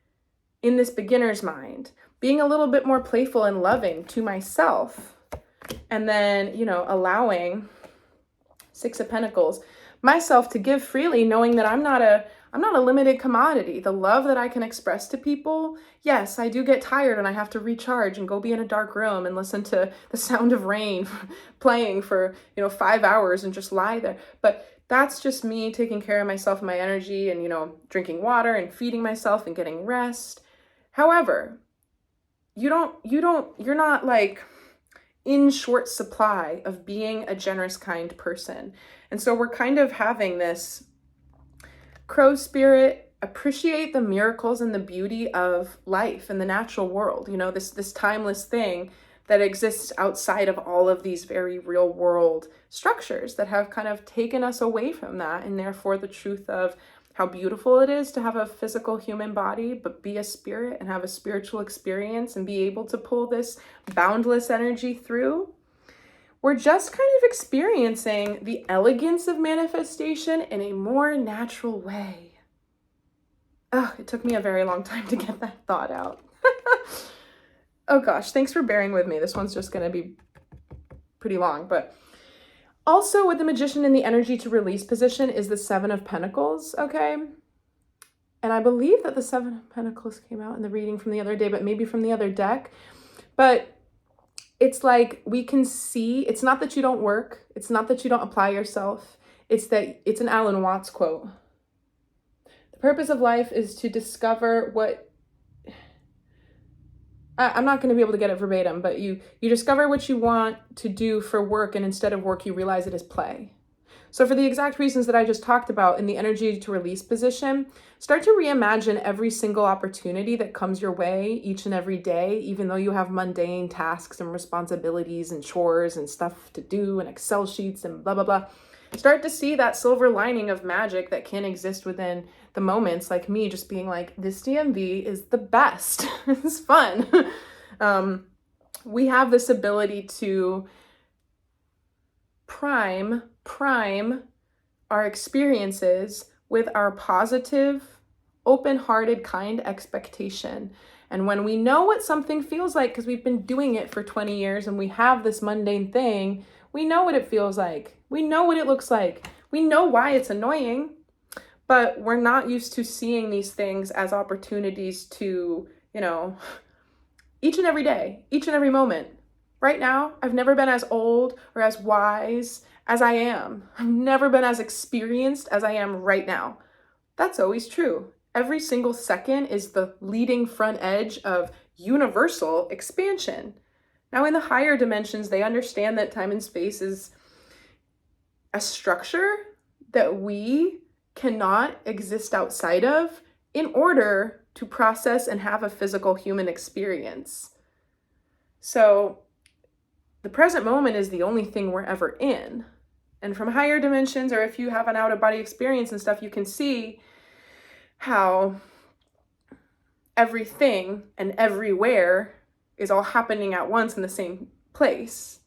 A: in this beginner's mind, being a little bit more playful and loving to myself, and then, you know, allowing Six of Pentacles, myself to give freely, knowing that I'm not a limited commodity. The love that I can express to people, yes, I do get tired and I have to recharge and go be in a dark room and listen to the sound of rain playing for, 5 hours and just lie there. But that's just me taking care of myself and my energy and, drinking water and feeding myself and getting rest. However, you're not like in short supply of being a generous, kind person. And so we're kind of having this crow spirit, appreciate the miracles and the beauty of life and the natural world, this timeless thing that exists outside of all of these very real world structures that have kind of taken us away from that, and therefore the truth of how beautiful it is to have a physical human body, but be a spirit and have a spiritual experience and be able to pull this boundless energy through. We're just kind of experiencing the elegance of manifestation in a more natural way. it took me a very long time to get that thought out. Oh gosh, thanks for bearing with me. This one's just going to be pretty long. But also with the Magician in the energy to release position is the Seven of Pentacles, okay? And I believe that the Seven of Pentacles came out in the reading from the other day, but maybe from the other deck. But it's like we can see, it's not that you don't work. It's not that you don't apply yourself. It's that it's an Alan Watts quote. The purpose of life is to discover what, I'm not going to be able to get it verbatim, but you discover what you want to do for work, and instead of work, you realize it is play. So for the exact reasons that I just talked about in the energy to release position, start to reimagine every single opportunity that comes your way each and every day, even though you have mundane tasks and responsibilities and chores and stuff to do and Excel sheets and blah, blah, blah. Start to see that silver lining of magic that can exist within the moments, like me just being like, this DMV is the best. It's fun. We have this ability to prime our experiences with our positive, open-hearted, kind expectation. And when we know what something feels like, because we've been doing it for 20 years and we have this mundane thing, we know what it feels like. We know what it looks like. We know why it's annoying, but we're not used to seeing these things as opportunities to, you know, each and every day, each and every moment. Right now, I've never been as old or as wise as I am. I've never been as experienced as I am right now. That's always true. Every single second is the leading front edge of universal expansion. Now, in the higher dimensions, they understand that time and space is a structure that we cannot exist outside of in order to process and have a physical human experience. So the present moment is the only thing we're ever in. And from higher dimensions, or if you have an out-of-body experience and stuff, you can see how everything and everywhere is all happening at once in the same place.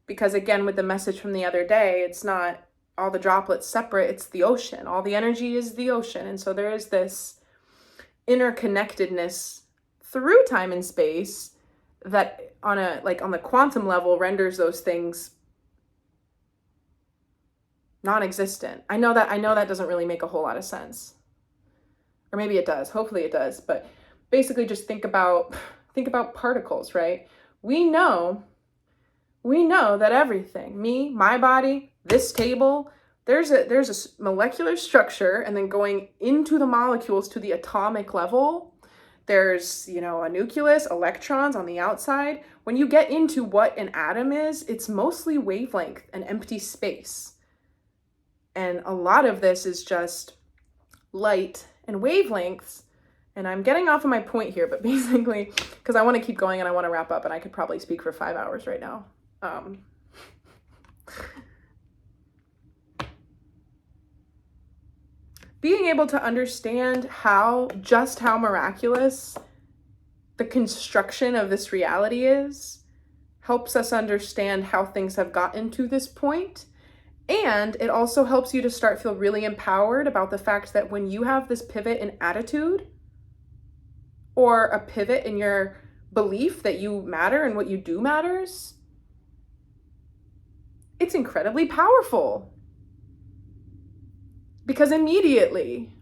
A: Because again, with the message from the other day, it's not all the droplets separate, it's the ocean. All the energy is the ocean. And so there is this interconnectedness through time and space that on the quantum level renders those things non-existent. I know that doesn't really make a whole lot of sense. Or maybe it does. Hopefully it does. But basically just think about particles, right? We know that everything, me, my body, this table, there's a molecular structure, and then going into the molecules to the atomic level, there's, a nucleus, electrons on the outside. When you get into what an atom is, it's mostly wavelength and empty space. And a lot of this is just light and wavelengths. And I'm getting off of my point here, but basically, because I want to keep going and I want to wrap up, and I could probably speak for 5 hours right now. Being able to understand how miraculous the construction of this reality is helps us understand how things have gotten to this point. And it also helps you to start feel really empowered about the fact that when you have this pivot in attitude, or a pivot in your belief that you matter and what you do matters, it's incredibly powerful. Because immediately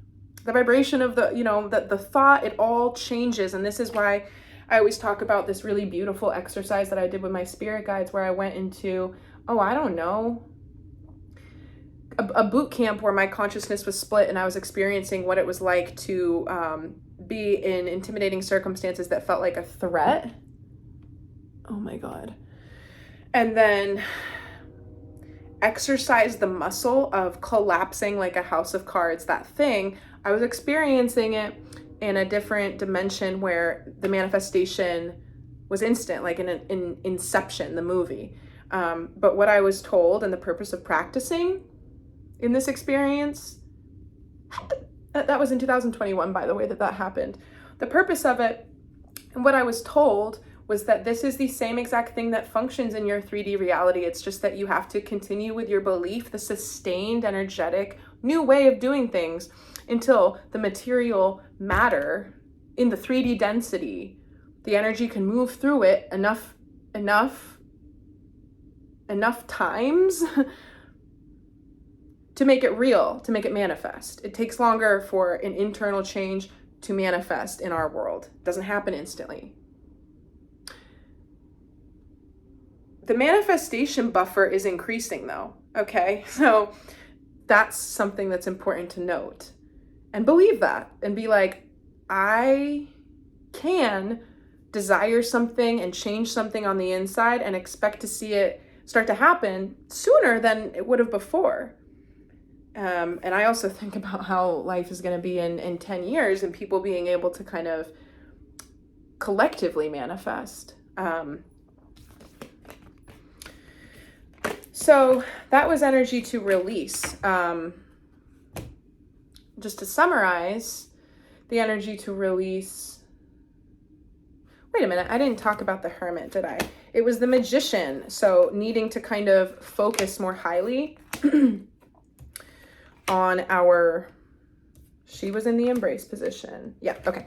A: the vibration of the thought, it all changes. And this is why I always talk about this really beautiful exercise that I did with my spirit guides, where I went into, a boot camp where my consciousness was split and I was experiencing what it was like to be in intimidating circumstances that felt like a threat. Oh my God. And then exercise the muscle of collapsing like a house of cards. That thing, I was experiencing it in a different dimension where the manifestation was instant, like in Inception, the movie. But what I was told, and the purpose of practicing in this experience, that was in 2021, by the way, that happened. The purpose of it, and what I was told, was that this is the same exact thing that functions in your 3D reality. It's just that you have to continue with your belief, the sustained, energetic, new way of doing things until the material matter in the 3D density, the energy can move through it enough times to make it real, to make it manifest. It takes longer for an internal change to manifest in our world. It doesn't happen instantly. The manifestation buffer is increasing though, okay? So that's something that's important to note. And believe that and be like, I can desire something and change something on the inside and expect to see it start to happen sooner than it would have before. And I also think about how life is going to be in 10 years and people being able to kind of collectively manifest. So that was energy to release. Just to summarize, the energy to release. Wait a minute, I didn't talk about the Hermit, did I? It was the Magician. So needing to kind of focus more highly on our, she was in the embrace position. Yeah, okay.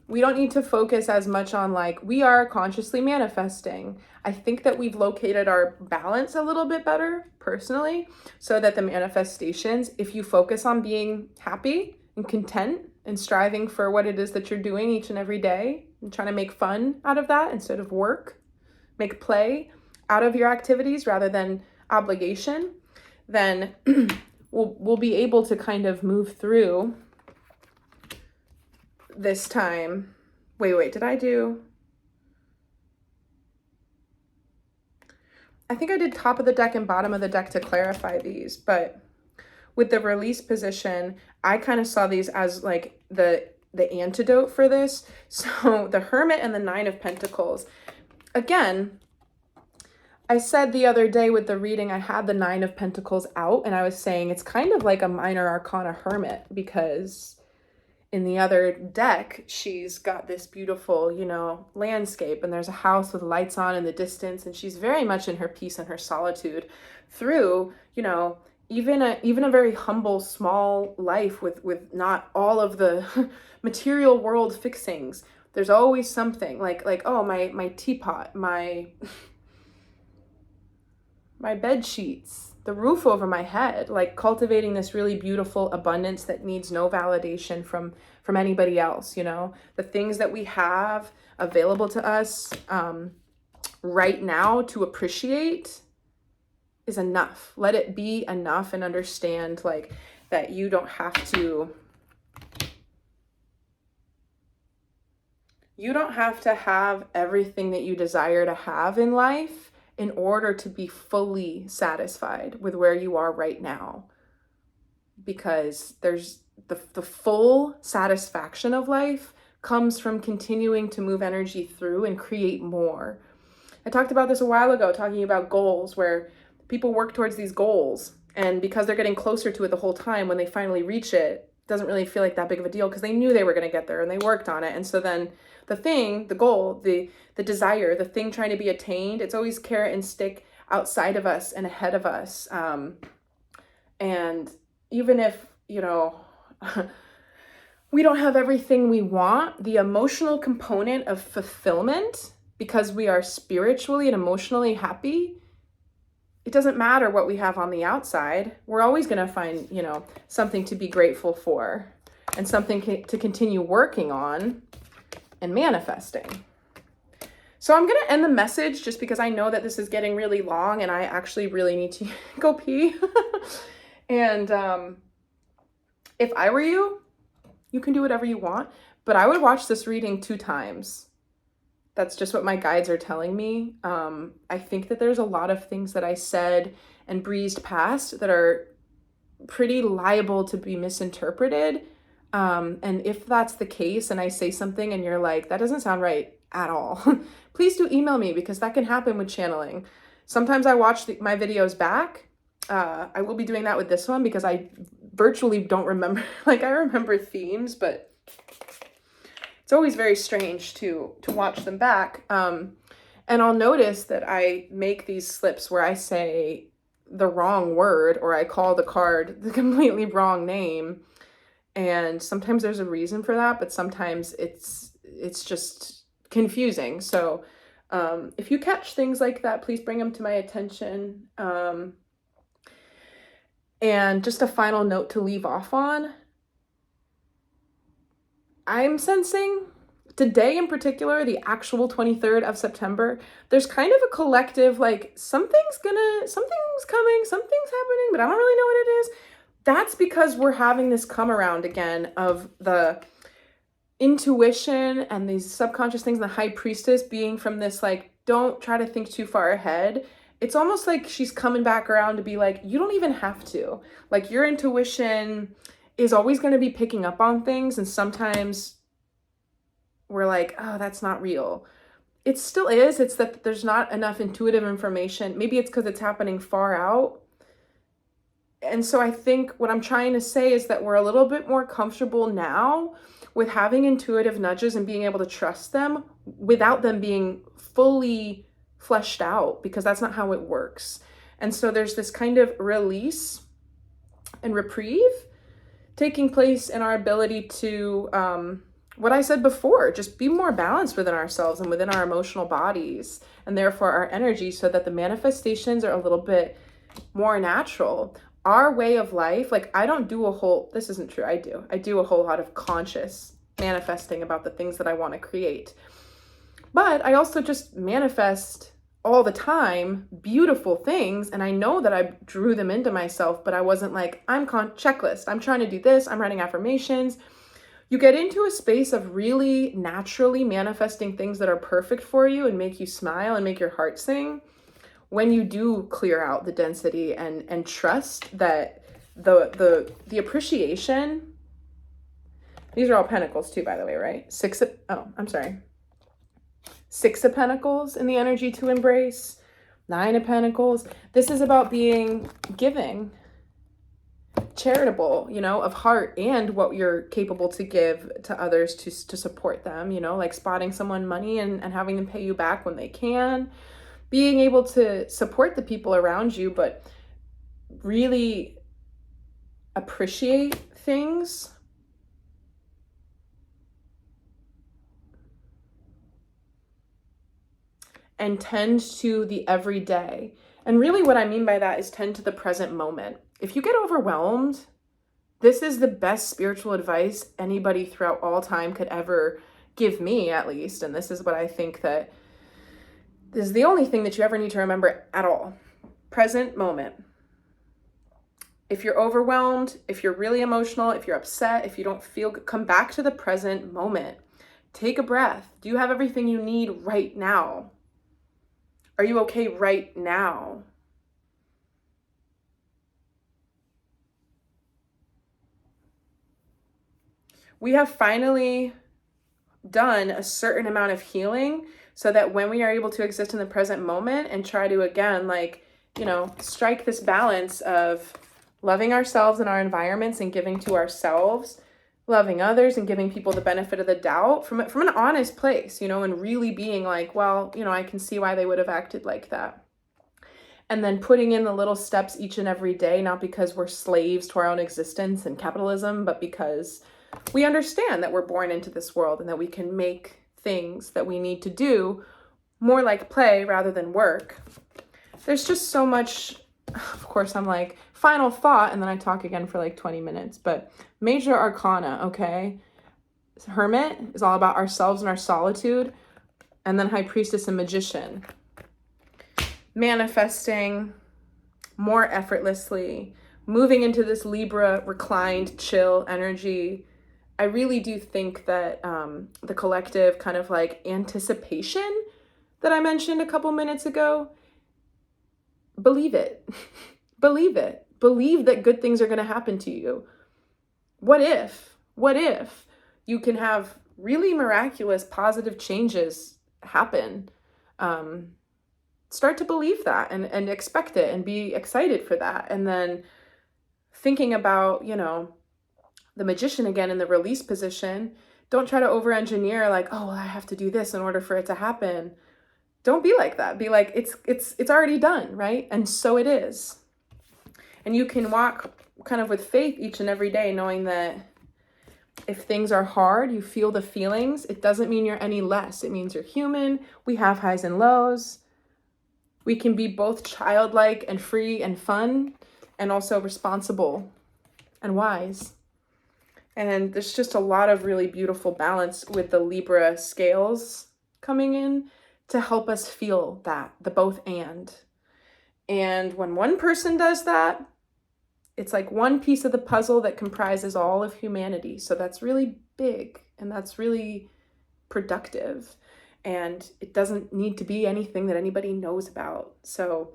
A: We don't need to focus as much on like, we are consciously manifesting. I think that we've located our balance a little bit better personally, so that the manifestations, if you focus on being happy and content and striving for what it is that you're doing each and every day and trying to make fun out of that instead of work, make play out of your activities rather than obligation, then we'll be able to kind of move through this time. Wait, did I do? I think I did top of the deck and bottom of the deck to clarify these, but with the release position, I kind of saw these as like the antidote for this. So the Hermit and the Nine of Pentacles. Again, I said the other day with the reading, I had the Nine of Pentacles out and I was saying it's kind of like a minor arcana Hermit, because in the other deck, she's got this beautiful, you know, landscape, and there's a house with lights on in the distance, and she's very much in her peace and her solitude through, you know, even a very humble, small life with not all of the material world fixings. There's always something like, oh, my teapot, my bed sheets, the roof over my head, like cultivating this really beautiful abundance that needs no validation from anybody else. You know, the things that we have available to us right now to appreciate is enough. Let it be enough, and understand like that you don't have to have everything that you desire to have in life in order to be fully satisfied with where you are right now. Because there's the full satisfaction of life comes from continuing to move energy through and create more. I talked about this a while ago, talking about goals, where people work towards these goals, and because they're getting closer to it the whole time, when they finally reach it, it doesn't really feel like that big of a deal because they knew they were going to get there and they worked on it. And so then the goal, the desire, the thing trying to be attained, it's always carrot and stick outside of us and ahead of us. And even if, you know, we don't have everything we want, the emotional component of fulfillment, because we are spiritually and emotionally happy, it doesn't matter what we have on the outside. We're always going to find, you know, something to be grateful for and something to continue working on and manifesting. So I'm going to end the message just because I know that this is getting really long and I actually really need to go pee. And if I were you, you can do whatever you want, but I would watch this reading 2 times. That's just what my guides are telling me. I think that there's a lot of things that I said and breezed past that are pretty liable to be misinterpreted. And if that's the case and I say something and you're like, that doesn't sound right at all, please do email me, because that can happen with channeling. Sometimes I watch my videos back. I will be doing that with this one because I virtually don't remember, like I remember themes, but it's always very strange to watch them back. And I'll notice that I make these slips where I say the wrong word, or I call the card the completely wrong name. And sometimes there's a reason for that, but sometimes it's just confusing. So if you catch things like that, please bring them to my attention. And just a final note to leave off on. I'm sensing today in particular, the actual 23rd of September, there's kind of a collective, like, something's coming, something's happening, but I don't really know what it is. That's because we're having this come around again of the intuition and these subconscious things, and the high priestess being from this, like, don't try to think too far ahead. It's almost like she's coming back around to be like, you don't even have to. Like, your intuition is always going to be picking up on things, and sometimes we're like, oh, that's not real. It still is. It's that there's not enough intuitive information. Maybe it's because it's happening far out. And so I think what I'm trying to say is that we're a little bit more comfortable now with having intuitive nudges and being able to trust them without them being fully fleshed out, because that's not how it works. And so there's this kind of release and reprieve taking place in our ability to, what I said before, just be more balanced within ourselves and within our emotional bodies, and therefore our energy, so that the manifestations are a little bit more natural. Our way of life, like, I don't do a whole, this isn't true, I do a whole lot of conscious manifesting about the things that I want to create. But I also just manifest all the time beautiful things, and I know that I drew them into myself, but I wasn't like, I'm checklist, I'm trying to do this, I'm writing affirmations. You get into a space of really naturally manifesting things that are perfect for you and make you smile and make your heart sing when you do clear out the density and trust that the appreciation. These are all pentacles too, by the way, right? Six of Pentacles in the energy to embrace. 9 of Pentacles. This is about being giving, charitable, of heart, and what you're capable to give to others to support them, like spotting someone money and having them pay you back when they can, being able to support the people around you, but really appreciate things. And tend to the everyday. And really what I mean by that is tend to the present moment. If you get overwhelmed, this is the best spiritual advice anybody throughout all time could ever give me, at least. And this is what I think that this is the only thing that you ever need to remember at all. Present moment. If you're overwhelmed, if you're really emotional, if you're upset, if you don't feel good, come back to the present moment. Take a breath. Do you have everything you need right now? Are you okay right now? We have finally done a certain amount of healing so that when we are able to exist in the present moment and try to, again, strike this balance of loving ourselves and our environments and giving to ourselves, loving others and giving people the benefit of the doubt from an honest place, and really being like, well, I can see why they would have acted like that. And then putting in the little steps each and every day, not because we're slaves to our own existence and capitalism, but because we understand that we're born into this world and that we can make things that we need to do more like play rather than work. There's just so much. Of course, I'm like, final thought, and then I talk again for like 20 minutes, but major arcana, okay? Hermit is all about ourselves and our solitude, and then High Priestess and Magician. Manifesting more effortlessly, moving into this Libra reclined, chill energy. I really do think that the collective kind of like anticipation that I mentioned a couple minutes ago, believe it. Believe it. Believe that good things are going to happen to you. What if you can have really miraculous, positive changes happen? Start to believe that and expect it and be excited for that. And then thinking about, the Magician again in the release position, don't try to over-engineer like, oh, well, I have to do this in order for it to happen. Don't be like that. Be like, it's already done, right? And so it is. And you can walk kind of with faith each and every day, knowing that if things are hard, you feel the feelings. It doesn't mean you're any less. It means you're human. We have highs and lows. We can be both childlike and free and fun, and also responsible and wise. And there's just a lot of really beautiful balance with the Libra scales coming in to help us feel that, the both and. And when one person does that, it's like one piece of the puzzle that comprises all of humanity. So that's really big, and that's really productive. And it doesn't need to be anything that anybody knows about. So,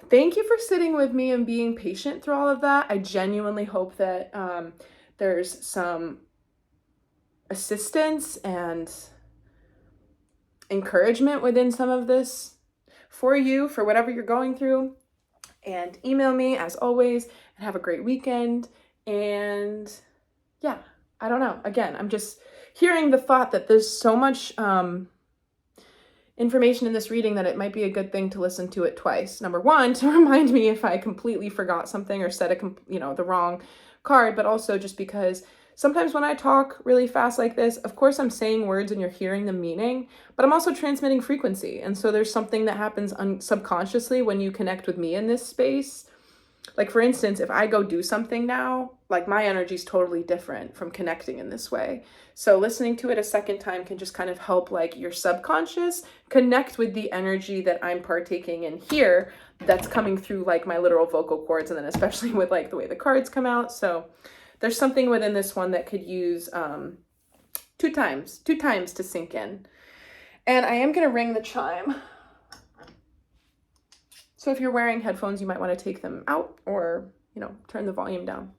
A: thank you for sitting with me and being patient through all of that. I genuinely hope that there's some assistance and encouragement within some of this for you, for whatever you're going through. And email me as always, and have a great weekend. And yeah, I don't know. Again, I'm just hearing the thought that there's so much information in this reading that it might be a good thing to listen to it twice. Number one, to remind me if I completely forgot something or said the wrong card, but also just because sometimes when I talk really fast like this, of course I'm saying words and you're hearing the meaning, but I'm also transmitting frequency. And so there's something that happens subconsciously when you connect with me in this space. Like, for instance, if I go do something now, like, my energy is totally different from connecting in this way. So listening to it a second time can just kind of help, like, your subconscious connect with the energy that I'm partaking in here that's coming through, like, my literal vocal cords, and then especially with, like, the way the cards come out. So there's something within this one that could use two times to sink in. And I am going to ring the chime. So if you're wearing headphones, you might want to take them out or, turn the volume down.